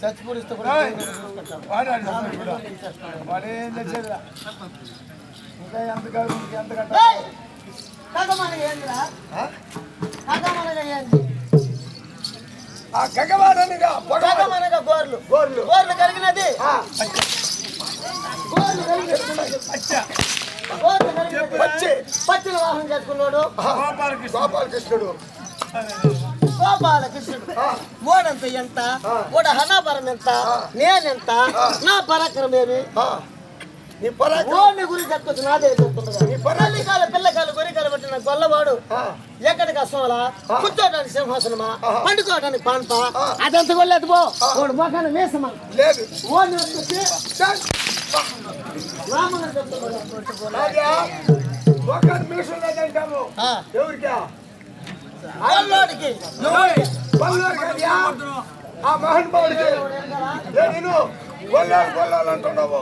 చచ్చిపూడిస్తే కూడా వాడేం తెచ్చేదిరా ఇంకా ఎంత కాదు ఎంత ఆ గగవాడనిగా గోర్లు గోర్లు గోర్లు కలిగినది పచ్చిన వాహనం చేసుకున్నాడు గోపాలకృష్ణుడు గోపాలకృష్ణుడు ఓడంత ఎంత ఓడ హనాపరం ఎంత నేనెంత నా పరాక్రమేమి ఓడిని గురి చెప్పుకోవచ్చు నా దగ్గర చెప్తుండగా పిల్లకాయలు గురికాయలు పట్టిన గొల్లవాడు ఎక్కడికి అసోలా కూర్చోడానికి సింహాసనమా పండుకోవడానికి పాన్ప అదంత కొల్లేదు పో ఓడు మొఖాన్ని వేసమా లేదు ఓడిని వచ్చి రామని చెప్తున్నాడు ఎవరికా అల్లోడికి ఆ మహానుభావుడికి నేను గొల్లాలు అంటున్నావు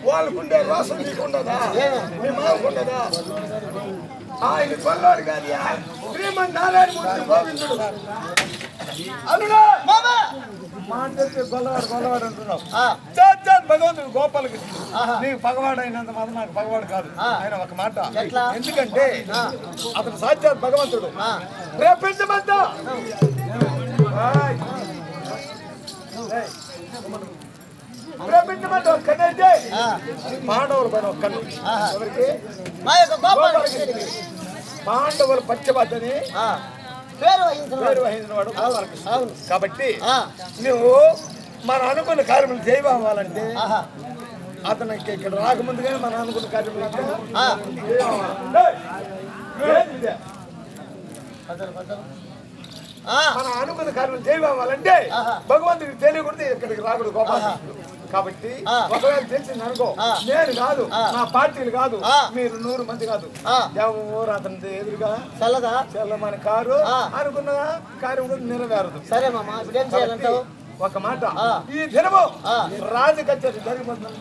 వాళ్ళకుండే రోసం నీకుండదా మీ మామకుండదా ఆయన గొల్లాడు కాదు శ్రీమన్ నారాయణమూర్తి గోవిందుడు అల్లుడా మాట చెప్పి గొల్లవాడు అంటున్నావు భగవంతుడు గోపాలకి నీకు పగవాడు అయినంత మాత్రం నాకు పగవాడు కాదు ఆయన ఒక మాట ఎందుకంటే అతను సాధ్యాత్ భగవంతుడు ప్రపంచమంతా ప్రపంచమంతా ఒక్కనైతే పాండవులు పైన ఒక్కను ఎవరికి పాండవులు పచ్చబద్దని పేరు వహించిన వాడు కాబట్టి నువ్వు మన అనుకున్న కార్యములు చేయవాలంటే అతనికి ఇక్కడ రాకముందుగానే మన అనుకున్న కార్యములు మన అనుకున్న కార్యములు చేయవాలంటే భగవంతుడికి తెలియకూడదు ఇక్కడికి రాకూడదు గోపాల కాబట్టి ఒకవేళ తెలిసింది అనుకో నేను కాదు నా పార్టీలు కాదు మీరు 100 మంది కాదు ఎవరు అతని ఎదురుగా చల్లమని కారు అనుకున్న కార్యం కూడా నెరవేరదు. సరే మామ ఇప్పుడు ఏం చేయాలంటావు? ఒక మాట ఈ దినము రాజ కచేరీ జరిగిపోతుంది.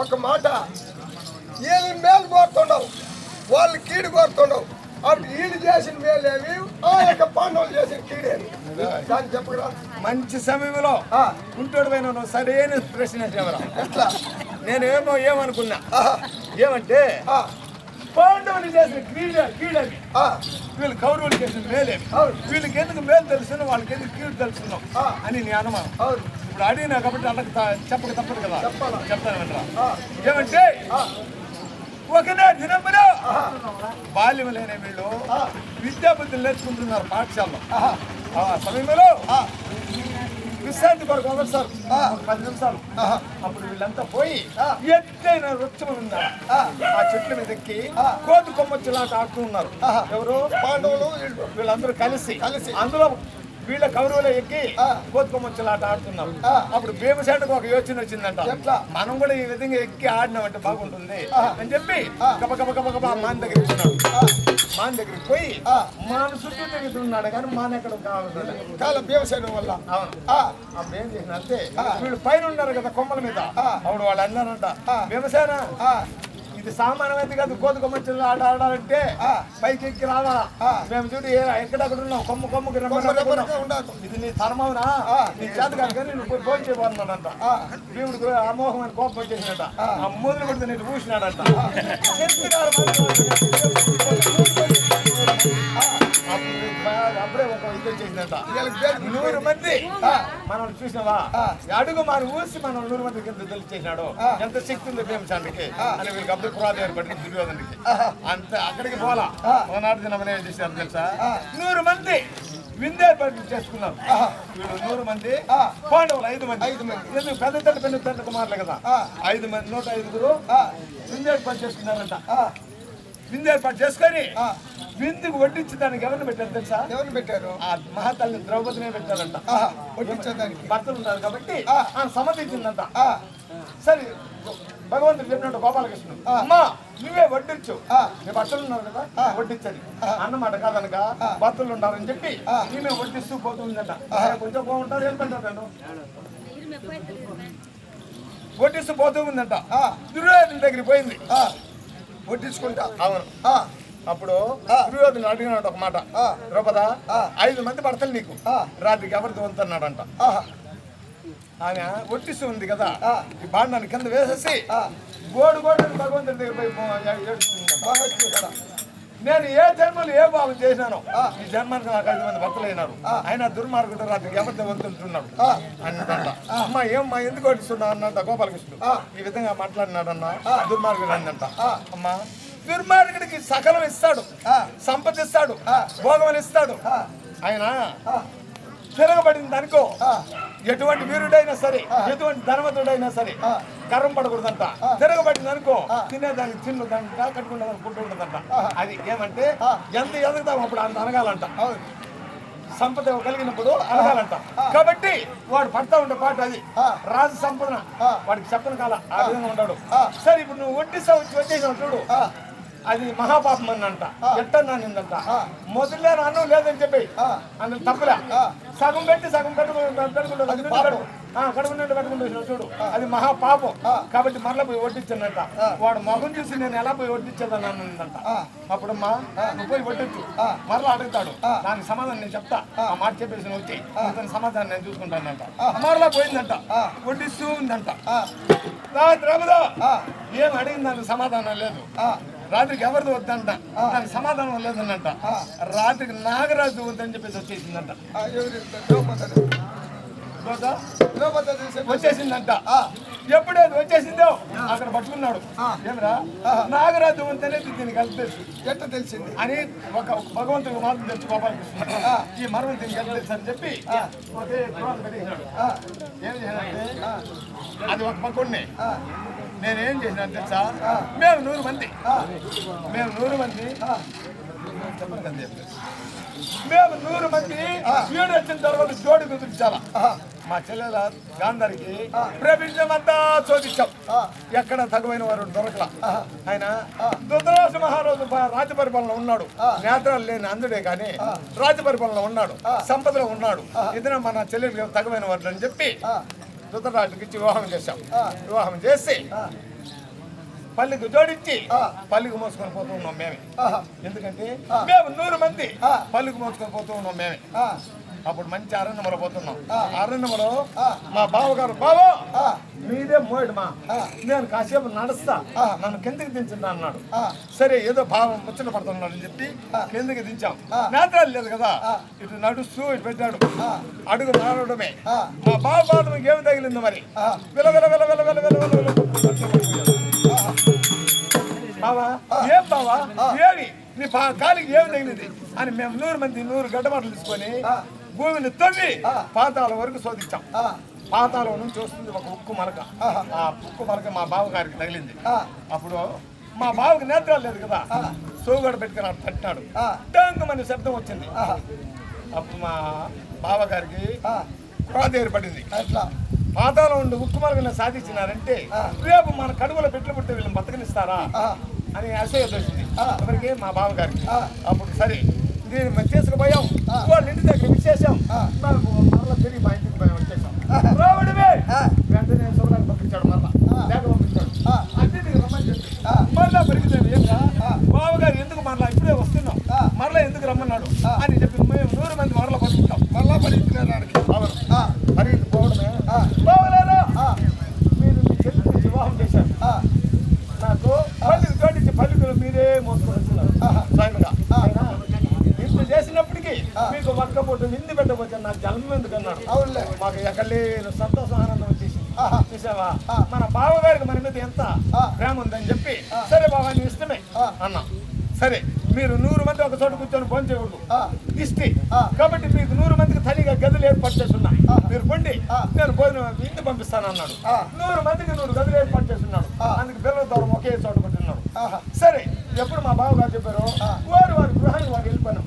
ఒక మాట ఏమి మేలు కోరుతుండవు వాళ్ళు కీడు కోరుతుండవు అప్పుడు వీళ్ళు చేసిన మేలేవి ఆ యొక్క పాండవులు చేసిన కీడేవి దాన్ని చెప్పరా మంచి సమయంలో ఉంటాడు పైన నువ్వు సరైన ప్రశ్న చెప్పరా ఎట్లా నేనేమో ఏమనుకున్నా ఏమంటే పాండవులు చేసిన కీడని వీళ్ళు కౌరవులు చేసిన మేలేవి వీళ్ళకి ఎందుకు మేలు తెలుసును వాళ్ళకి ఎందుకు కీడు తెలుసున్నావు అని నీ అనుమానం. ఇప్పుడు అడిగినా కాబట్టి అన్నకు చెప్పక తప్పదు కదా చెప్తాను ఏమంటే ఒకనే దినమున బాల్యం లేని వీళ్ళు విద్యాబుద్ధులు నేర్చుకుంటున్నారు పాఠశాలలో. ఆ సమయంలో విశ్రాంతి కొరకు వదలసారు 10 నిమిషాలు. అప్పుడు వీళ్ళంతా పోయి ఎత్తైన వృక్షం ఉన్నారు, ఆ చెట్ల మీద ఎక్కి కోతి కొమ్మచ్చులాట ఆడుతూ ఉన్నారు. ఎవరు? పాండవులు. వీళ్ళందరూ కలిసి అందులో వీళ్ళ కౌరవులో ఎక్కి కోతి కొమ్మచ్చులాట ఆడుతున్నారు. అప్పుడు భీమసేనుకు ఒక యోచన వచ్చిందంట, మనం కూడా ఈ విధంగా ఎక్కి ఆడినామంటే బాగుంటుంది అని చెప్పి గబ గబ గబ గబ మాన్ దగ్గరికి వచ్చినాడు. మాన్ దగ్గరికి పోయి మాను చుట్టూ తిరుగుతున్నాడు కానీ మాన్ ఎక్కడ కావాలి భీమసేను వల్ల. అప్పుడు ఏం చేసిన అంటే వీళ్ళు పైన ఉన్నారు కదా కొమ్మల మీద, అప్పుడు వాళ్ళు అన్నారంట, భీమసేన ఇది సామాన్యమైంది కాదు, కోతి కొమ్మచ్చులు ఆట ఆడాలంటే పైకి ఎక్కి రావాలా, మేము చూడు ఎక్కడెక్కడ ఉన్నాం కొమ్మకి ఇది నీ ధర్మవునా, నీ చేత కాదు కానీ నువ్వు పోయి భోజనం చేయబోతున్నాడంట. భీముడికి అమోఘమైన కోపం వచ్చేసినట్ట, ఆ మూదులు కొడితే నేను పూసినాడంట. అప్పుడే ఒక యుద్ధం చేసిందంట, 100 మంది మనం చూసినావా, అడుగు మరి ఊసి మనం 100 మంది కింద తెలిచేసినాడు, ఎంత శక్తి ఉంది భీమసేనుడికి అని వీళ్ళకి అప్పుడు పురాది ఏర్పడి దుర్యోధనుడికి. అంతే అక్కడికి పోలా. ఒకనాడు దినమనే ఏం చేశారు తెలుసా, 100 మంది విందు ఏర్పాటు చేసుకున్నారు. వీళ్ళు 100 మంది, పాండవులు 5 మంది. ఎందుకు పెద్ద కుమారులే కదా, 5 మంది 105 విందు ఏర్పాటు చేసుకున్నారంట. విందు ఏర్పాటు చేసుకొని విందుకు వడ్డించి దానికి ఎవరిని పెట్టారు తెలుసా? ఎవరిని పెట్టారు? ఆ మహాతల్లి ద్రౌపదినే పెట్టారంట. వడ్డించడానికి భర్తలు ఉన్నారు కాబట్టి ఆయన సమ్మతించిందంట. సరే భగవంతుడు చెప్పినట్టు గోపాలకృష్ణుడు, అమ్మా నువ్వే వడ్డించు, నీ భర్తలు ఉన్నారు కదా వడ్డించని అన్నమాట కాదనక భర్తలు ఉండాలని చెప్పి ఈమె వడ్డిస్తూ పోతుందంట. కొంచెం బాగుంటారు ఏం పెట్టారు, వడ్డిస్తూ పోతూ ఉందంట. దుర్యోధన దగ్గరికి పోయింది వడ్డించుకుంటా. అవును. అప్పుడు దుర్యోధనుడు అడిగినాడు ఒక మాట, ద్రౌపద 5 మంది భర్తలు నీకు, రాత్రికి ఎవరితో వంతున్నాడంట. ఆయన ఒట్టిస్తూ ఉంది కదా, ఈ బాండాన్ని కింద వేసేసి గోడు భగవంతుడి దగ్గర పోయి ఏడుస్తుంది. నేను ఏ జన్మలు ఏ భావం చేసినాను, ఈ జన్మానికి నాకు 5 మంది భర్తలు అయినారు, ఆయన దుర్మార్గుడు రాత్రికి ఎవరితో వంతుంటున్నాడు అన్నదంట. అమ్మ ఏమ్మా ఎందుకు వడ్డిస్తున్నావు అన్నంట గోపాలకృష్ణుడు. ఈ విధంగా మాట్లాడినాడన్న దుర్మార్గుడు అందంట. అమ్మ దుర్మార్గుడికి సకలం ఇస్తాడు, సంపద ఇస్తాడు, భోగం ఇస్తాడు. ఆయన తిరగబడింది అనుకో, ఎటువంటి వీరుడైనా సరే ఎటువంటి ధనవంతుడైనా సరే కర్రం పడకూడదంట. తిరగబడింది అనుకో తినేదానికి తిన్నదానికి కట్టుకునే ఉంటుందంట. అది ఏమంటే ఎంత ఎదుగుతాం అప్పుడు అంత అనగాలంట, సంపద కలిగినప్పుడు అనగాలంట. కాబట్టి వాడు పడతా ఉండే పాట అది రాజు సంపదన, వాడికి చెప్పను కాల ఆ విధంగా ఉంటాడు. సరే ఇప్పుడు నువ్వు వచ్చేసావు చూడు, అది మహాపాపం అన్నంట. ఎట్టన్నా నిందంట, మొదలే అన్నం లేదని చెప్పి అందులో తప్పలే, సగం పెట్టి సగం కడుకుంటే చూడు, అది మహాపాపం. కాబట్టి మరలా పోయి వడ్డించానంట. వాడు మొహం చూసి నేను ఎలా పోయి వడ్డించేదని అన్నంట. అప్పుడమ్మా నువ్వు పోయి వడ్డించు, మరలా అడుగుతాడు, దానికి సమాధానం నేను చెప్తా, ఆ మాట చెప్పేసి నువ్వు వచ్చి దాని సమాధానం నేను చూసుకుంటానంట. మరలా పోయిందంట, వడ్డిస్తూ ఉందంట. ద్రౌపద ఏం అడిగింది దానికి సమాధానం లేదు. రాత్రికి ఎవరిది వద్దంట, దానికి సమాధానం లేదన్నంట. రాత్రికి నాగరాజు వద్దని చెప్పేసి వచ్చేసిందంట. వచ్చేసిందంట. ఎప్పుడైతే వచ్చేసిందో అక్కడ పట్టుకున్నాడు. ఏమరా నాగరాజు అనేది దీనికి కలిసి ఎట్లా తెలిసింది అని ఒక భగవంతుడికి మాత్రం తెలుసు గోపాలకృష్ణ. ఈ మరణం దీనికి ఎలా తెలుసు అని చెప్పి పెట్టేసినాడు. ఏం చేయాలంటే అది ఒక పక్కనే నేనేం చేసినా తెలుసా, మేము 100 మంది చెప్పండి కదా, మేము 100 మంది వీడు వచ్చిన తర్వాత జోడి కుదిరించాలా. మా చెల్లెల గాంధారికి ప్రపంచమంతా శోధించాం, ఎక్కడ తగువైన వారు దొరకలా. ఆయన ధృతరాష్ట్ర మహారాజు రాజ్య పరిపాలన ఉన్నాడు, నేత్రాలు లేని అందుడే కానీ రాజ్య పరిపాలన ఉన్నాడు, సంపదలో ఉన్నాడు. ఇతను మన చెల్లెలు తగువైన వారు అని చెప్పి ధృతరాష్ట్రకి ఇచ్చి వివాహం చేశాం. వివాహం చేసి పల్లికి జోడించి పల్లికి మోసుకొని పోతూ ఉన్నాం మేమే. ఎందుకంటే మేము 100 మంది పల్లికి మోసుకొని పోతూ ఉన్నాం మేమే. అప్పుడు మంచి అరణ్యములో పోతున్నాం. అరణ్యములో మా బావగారు, బావో మీదే మోయడు మా, నేను కాసేపు నడుస్తా, నన్ను కిందకి దించింది అన్నాడు. సరే ఏదో భావం ముచ్చట పడుతున్నాడు అని చెప్పి కిందకి దించాం. నేత్రాలు లేదు కదా, ఇటు నడుస్తూ ఇటు పెట్టాడు, అడుగు నడవడమే. మా బావ పాదం ఏమి తగిలింది మరి, విల విల విల విల విల విల విల మా బావా ఏం బావా ఏమి నీ కాలికి ఏమి తగిలింది అని మేము 100 మంది 100 గడ్డమాటలు తీసుకొని భూమిని తవ్వి పాతాల వరకు శోధించాం. పాతాళం నుంచి వస్తుంది ఒక ఉక్కు మలక. ఆ ఉక్కు మలక మా బావగారికి తగిలింది. అప్పుడు మా బావకి నేత్రాలు లేదు కదా, సోగడ పెట్టుకుని తట్టినాడు. డాంగమని శబ్దం వచ్చింది. అప్పుడు మా బావగారికి క్రోధ ఏర్పడింది. పాతాళం ఉండి ఉక్కు మలకని సాధించినారంటే రేపు మన కడుగులో పెట్లు పుట్టి వీళ్ళని బతకనిస్తారా అని అసూయ వచ్చింది ఎవరికి, మా బావగారికి. అప్పుడు సరే దీన్ని తీసుకుపోయాం, వాళ్ళ ఇంటి దగ్గర విశేషం మరలా తిరిగి మా ఇంటికి పోయి వచ్చేసాం. రావడమే వెంటనే శుభ్రాన్ని పంపించాడు, మరలా లేక పంపించాడు. అన్నింటికి రమ్మని చెప్పి మరలా పరిగెత్తాను. ఏంటా బావగారు ఎందుకు మరలా ఇప్పుడే వస్తున్నాం, మరలా ఎందుకు రమ్మన్నాడు అని చెప్పి మేము 100 మంది మరలా పంపించాం. మరలా పరిగెత్తుకోవడానికి పరిగెత్తుకోవడమే. బావలేరా మీరు మీ చెల్లిని వివాహం చేశారు, నాకు పల్లికి తోటించి పల్లికలు మీరే మోసుకొని వచ్చినారు స్వయంగా. ఇంత చేసినప్పటికీ మీకు ఒక్క పూట విందు పెట్టబోతే నాకు జన్మం ఎందుకు అన్నాడు. అవునులే, మాకు ఎక్కడ లేని సంతోషం ఆనందం వచ్చేసి చూసావా మన బావగారికి మన మీద ఎంత ప్రేమ ఉందని చెప్పి సరే బావా నీ ఇష్టమే అన్నా. సరే మీరు 100 మంది ఒక చోట కూర్చొని భోజనం చేయకూడదు దిష్టి, కాబట్టి మీకు 100 మందికి తల్లిగా గదులు ఏర్పాటు చేస్తున్నా, మీరు పండి నేను భోజనం ఇంటి పంపిస్తాను అన్నాడు. 100 మందికి 100 గదులు ఏర్పాటు చేస్తున్నాడు. అందుకు పిల్లల ద్వారా ఒకే చోట కూర్చున్నాడు. సరే ఎప్పుడు మా బావగారు చెప్పారు వారి గృహానికి వారు వెళ్ళిపోయాను.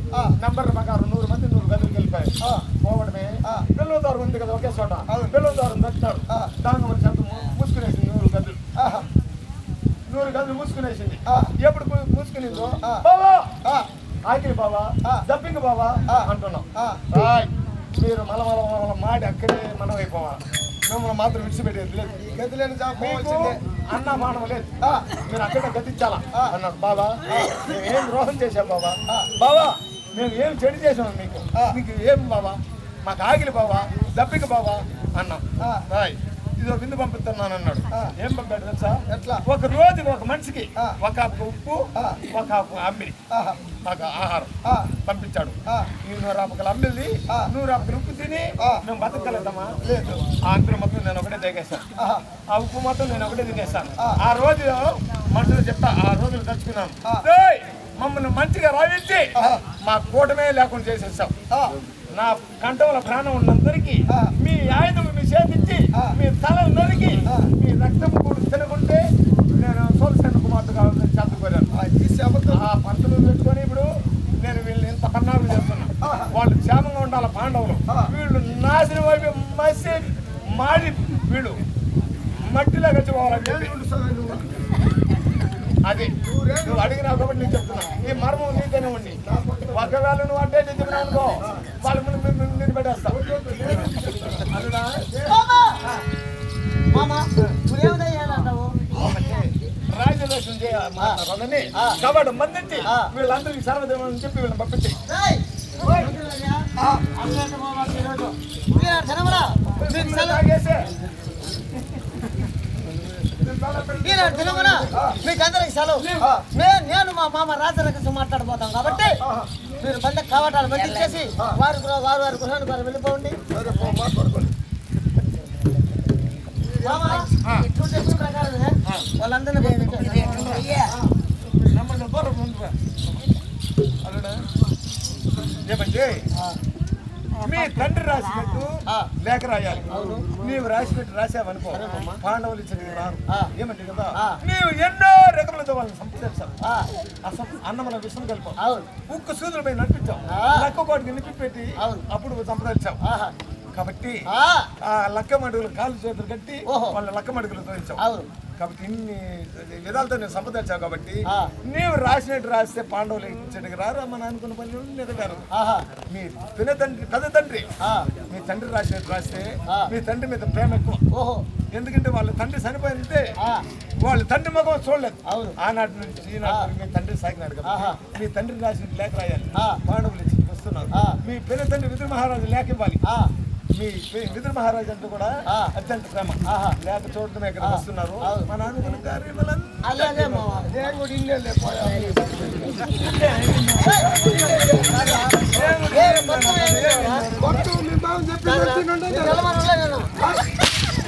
నంబర్ ప్రకారం 100 మంది 100 గదులకు వెళ్ళిపోయారు. పోవడమే పిల్లల ద్వారా ఉంది కదా ఒకే చోట, పిల్లల ద్వారా తెచ్చాడు. దాని వల్ల చెంత మూసుకునేసింది 100 గదులు. 100 గదులు మూసుకునేసింది. ఎప్పుడు మూసుకునేదో బావా ఆకిలి బావా జంపింగ్ బావా అంటున్నాం. మీరు మల మాడి అక్కడే మనం అయిపోవాలి, మిమ్మల్ని మాత్రం విడిచిపెట్టేది లేదు, గదిలేని అన్న మానవ లేదు, మీరు అక్కడే గతించాలా అన్నాడు. బావా మేము ఏం ద్రోహం చేశాం బావా, బావా మేము ఏం చెడు చేసాం మీకు ఏం బావా, మాకు ఆగిలి బావా దప్పిక బావా అన్నాం. ఇదో విందు పంపిస్తున్నాను అన్నాడు. ఏం పంపాడు తెలుసా, ఎట్లా ఒక రోజు ఒక మనిషికి ఒక ఉప్పు ఒక అమ్మిడి మాకు ఆహారం పంపించాడు. 100 ఆపకలు అమ్మిది 100 ఆపకలు ఉప్పు తిని మేము బతకగలుగుతామా లేదు. ఆ అమ్మిడి మొత్తం నేను ఒకటే దిగేస్తాను, ఆ ఉప్పు మొత్తం నేను ఒకటే తినేస్తాను. ఆ రోజు మనుషులు చెప్తా ఆ రోజులు తెచ్చుకున్నాను. మమ్మల్ని మంచిగా రావించి మా కూటమే లేకుండా చేసేసాం. నా కంఠంలో ప్రాణం ఉన్నందరికీ మీ ఆయుధం మీ చేతించి మీ తలలు నరికి మీ రక్తం కూడా తినకుంటే నేను సోల్సేన కుమార్తె కావాలని చదువుకోలేను. ఆ పంతులు పెట్టుకొని ఇప్పుడు నేను వీళ్ళు ఇంత పన్నాలు చేస్తున్నా. వాళ్ళు క్షేమంగా ఉండాలి పాండవులు, వీళ్ళు నాశనం అయిపోయి మసి మాడి వీళ్ళు మట్టిలో గచ్చిపోవాలని చెప్పి అది నువ్వు అడిగినా కాబట్టి నేను చెప్తున్నా. ఈ మర్మం నీకనే ఉండి ఒకవేళ నువ్వు అంటే నేను చెప్పినా అనుకో వాళ్ళు నేను పెట్టేస్తావు. రాజ్యదర్శనం చేయాలని కాబట్టి మందించి వీళ్ళందరికీ సర్వదేవని చెప్పి వీళ్ళని పంపించి మీకు అందరికి సెలవు. నేను మా మామ రాజరకసం మాట్లాడబోతాం కాబట్టి మీరు బండ కవాటాలు పెట్టించేసి వారి గృహానికి వారు వెళ్ళిపోండి. ఇప్పుడు చెప్పిన ప్రకారమే వాళ్ళందరినీ ఏమంటే మీ తండ్రి రాసినట్టు లేఖ రాయాలి. నీవు రాసినట్టు రాసావనుకో పాండవులు ఇచ్చిన రారు. ఏమంటే కదా నీవు ఎన్నో రకములతో వాళ్ళని సంప్రదించావు. అన్నమల విషయం కలిపావు, ఉక్కు సూదులపై నడిపించావు, లక్క కోటికి నిప్పి పెట్టి అప్పుడు సంప్రదించావు. కాబట్టి ఆ లక్క మడుగులు కాళ్ళు చేతులు కట్టి వాళ్ళ లక్క మడుగులు తోయించావు. కాబట్టి ఇన్ని విధాలతో నేను సంప్రదించావు. కాబట్టి నీవు రాసినట్టు రాస్తే పాండవులు ఇచ్చడికి రారు మన అనుకున్న పనులు నిజగారు. మీ పెద్ద తండ్రి మీ తండ్రి రాసినట్టు రాస్తే మీ తండ్రి మీద ప్రేమ ఎక్కువ. ఎందుకంటే వాళ్ళ తండ్రి చనిపోయిందంటే వాళ్ళ తండ్రి ముఖం చూడలేదు. ఆనాటి నుంచి ఈనాటి మీ తండ్రి సాగినాడు కదా. మీ తండ్రి రాసినట్టు లేఖ రాయాలి. పాండవులు ఇచ్చి వస్తున్నారు. మీ పెద్ద తండ్రి విదుర మహారాజు లేఖ ఇవ్వాలి. మీ విదుర మహారాజు అంటూ కూడా అత్యంత ప్రేమ లేక చూడటమే ఇక్కడ వస్తున్నారు. మన అనుకున్న కార్యం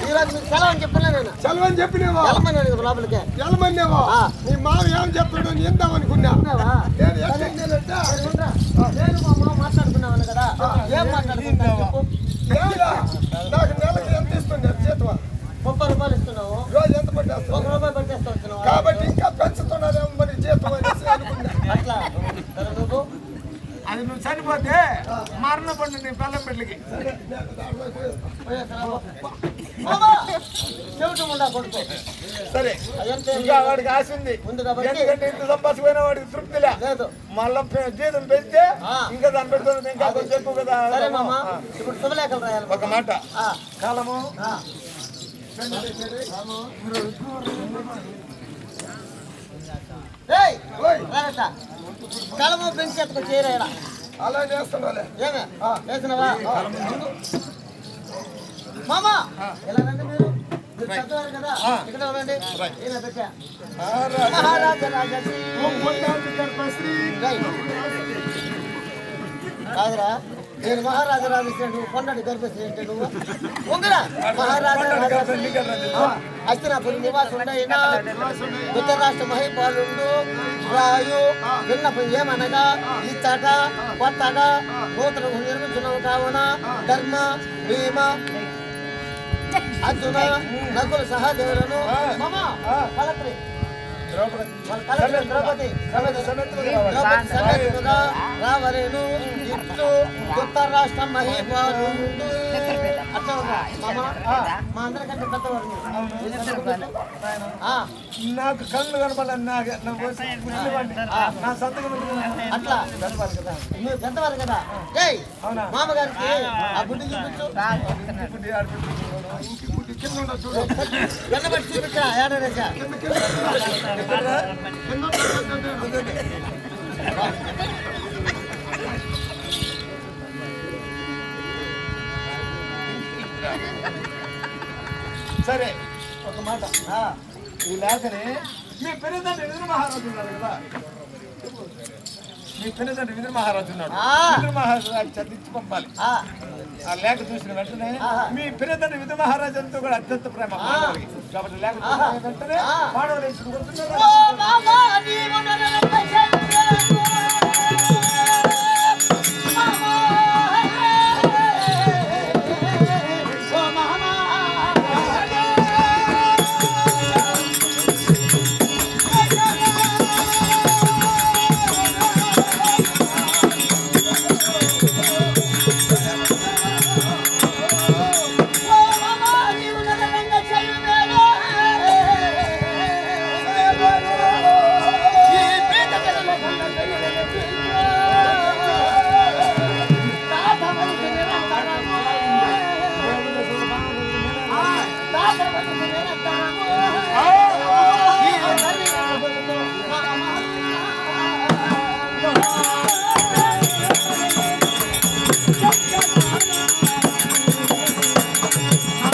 ఈరోజు మీకు సెలవు అని చెప్పలే నేను చలవని చెప్పినేవా వెళ్ళమన్నాను కదా లోపలికి ఎలమన్నేవా ఆ. నీ మామ ఏం చెప్తాడు నిందామనుకున్నా ఉన్నావా? నేను ఎక్కడికేనంటే సరే, ఉండరా. నేను మా అమ్మ మాట్లాడుకున్నాను కదా ఏం మాట్లాడుకున్నా చెప్పు. ఏమిరా? నాకు నెలకి ఎంత ఇస్తుంది జీతం 30 రూపాయలు ఇస్తున్నావు, రోజు ఎంత పట్టేస్తావు 1 రూపాయి పట్టేస్తా వచ్చినావు. కాబట్టి ఇంకా పెంచుతున్నారేమో మరి జీతం అనేసి అనుకున్నా అట్లా సరే నువ్వు అది నువ్వు చనిపోతే మరణ పండు నీ పిల్లం పెళ్ళికి చెవిటం ఉండా కొడుకు సరే అదంతే ఇంకా వాడికి ఆశ ఉంది ఉంది కాబట్టి ఎందుకంటే ఇంత సంపాదించిపోయినా వాడికి తృప్తిలే లేదు. మళ్ళా జీతం పెంచితే ఆ. ఇంకా దాన్ని పెడుతుంది ఇంకా కొంచెం ఎక్కువ కదా సరే మామ ఇప్పుడు శుభలేఖలు రాయాలి. ఒక మాట ఆ, కాలము ఆ. ఏయ్, ఓయ్ రారట. కలము పెంచి ఎత్తుకు చేరేయడా అలా చేస్తున్నాలే ఏమే వేసినవా మామ ఎలా రండి మీరు మీరు పెద్దవారు కదా ఇక్కడ రండి ఈయన పెట్టా మహారాజా రాజశ్రీ కాదురా నేను మహారాజా రాజశ్రీ నువ్వు కొండటి గర్భశ్రీ అంటే నువ్వు ఉంగరా మహారాజా రాజశ్రీ అస్తినాపురి నివాసుడైన ధృతరాష్ట్ర మహిపాలుండు రాయు విన్నపం ఏమనగా ఇచ్చట కొత్తగా నూతన నిర్మించినవు కావున ధర్మ భీమ అర్జున నకుల సహదేవులను మమ కలత్రి ద్రౌపది సమేతుగా రావరేను ఇట్లు ధృతరాష్ట్ర మహిపాలుండు అట్లా ఉందా మమ మా అందరికంటే పెద్దవాడు నాకు కళ్ళు కనపడాలి నా సంతకం అట్లా నువ్వు పెద్దవారు కదా ఏయ్ మామగారికి ఆ గుడ్డి చూపించు ఎన్నబట్టి చూపించా ఏడాదిగా సరే ఒక మాట ఈ లేఖని మీ పెద్దదండ్రి విదుర మహారాజు ఉన్నారు కదా మీ పెద్దదండ్రి విదుర మహారాజు ఉన్నాడు విదుర మహారాజు చదివించి పంపాలి ఆ లేఖ చూసిన వెంటనే మీ పెద్దదండ్రి విదుర మహారాజు అంతా కూడా అత్యంత ప్రేమ పాండవులకి. కాబట్టి లేఖ చూసిన వెంటనే పాండవులు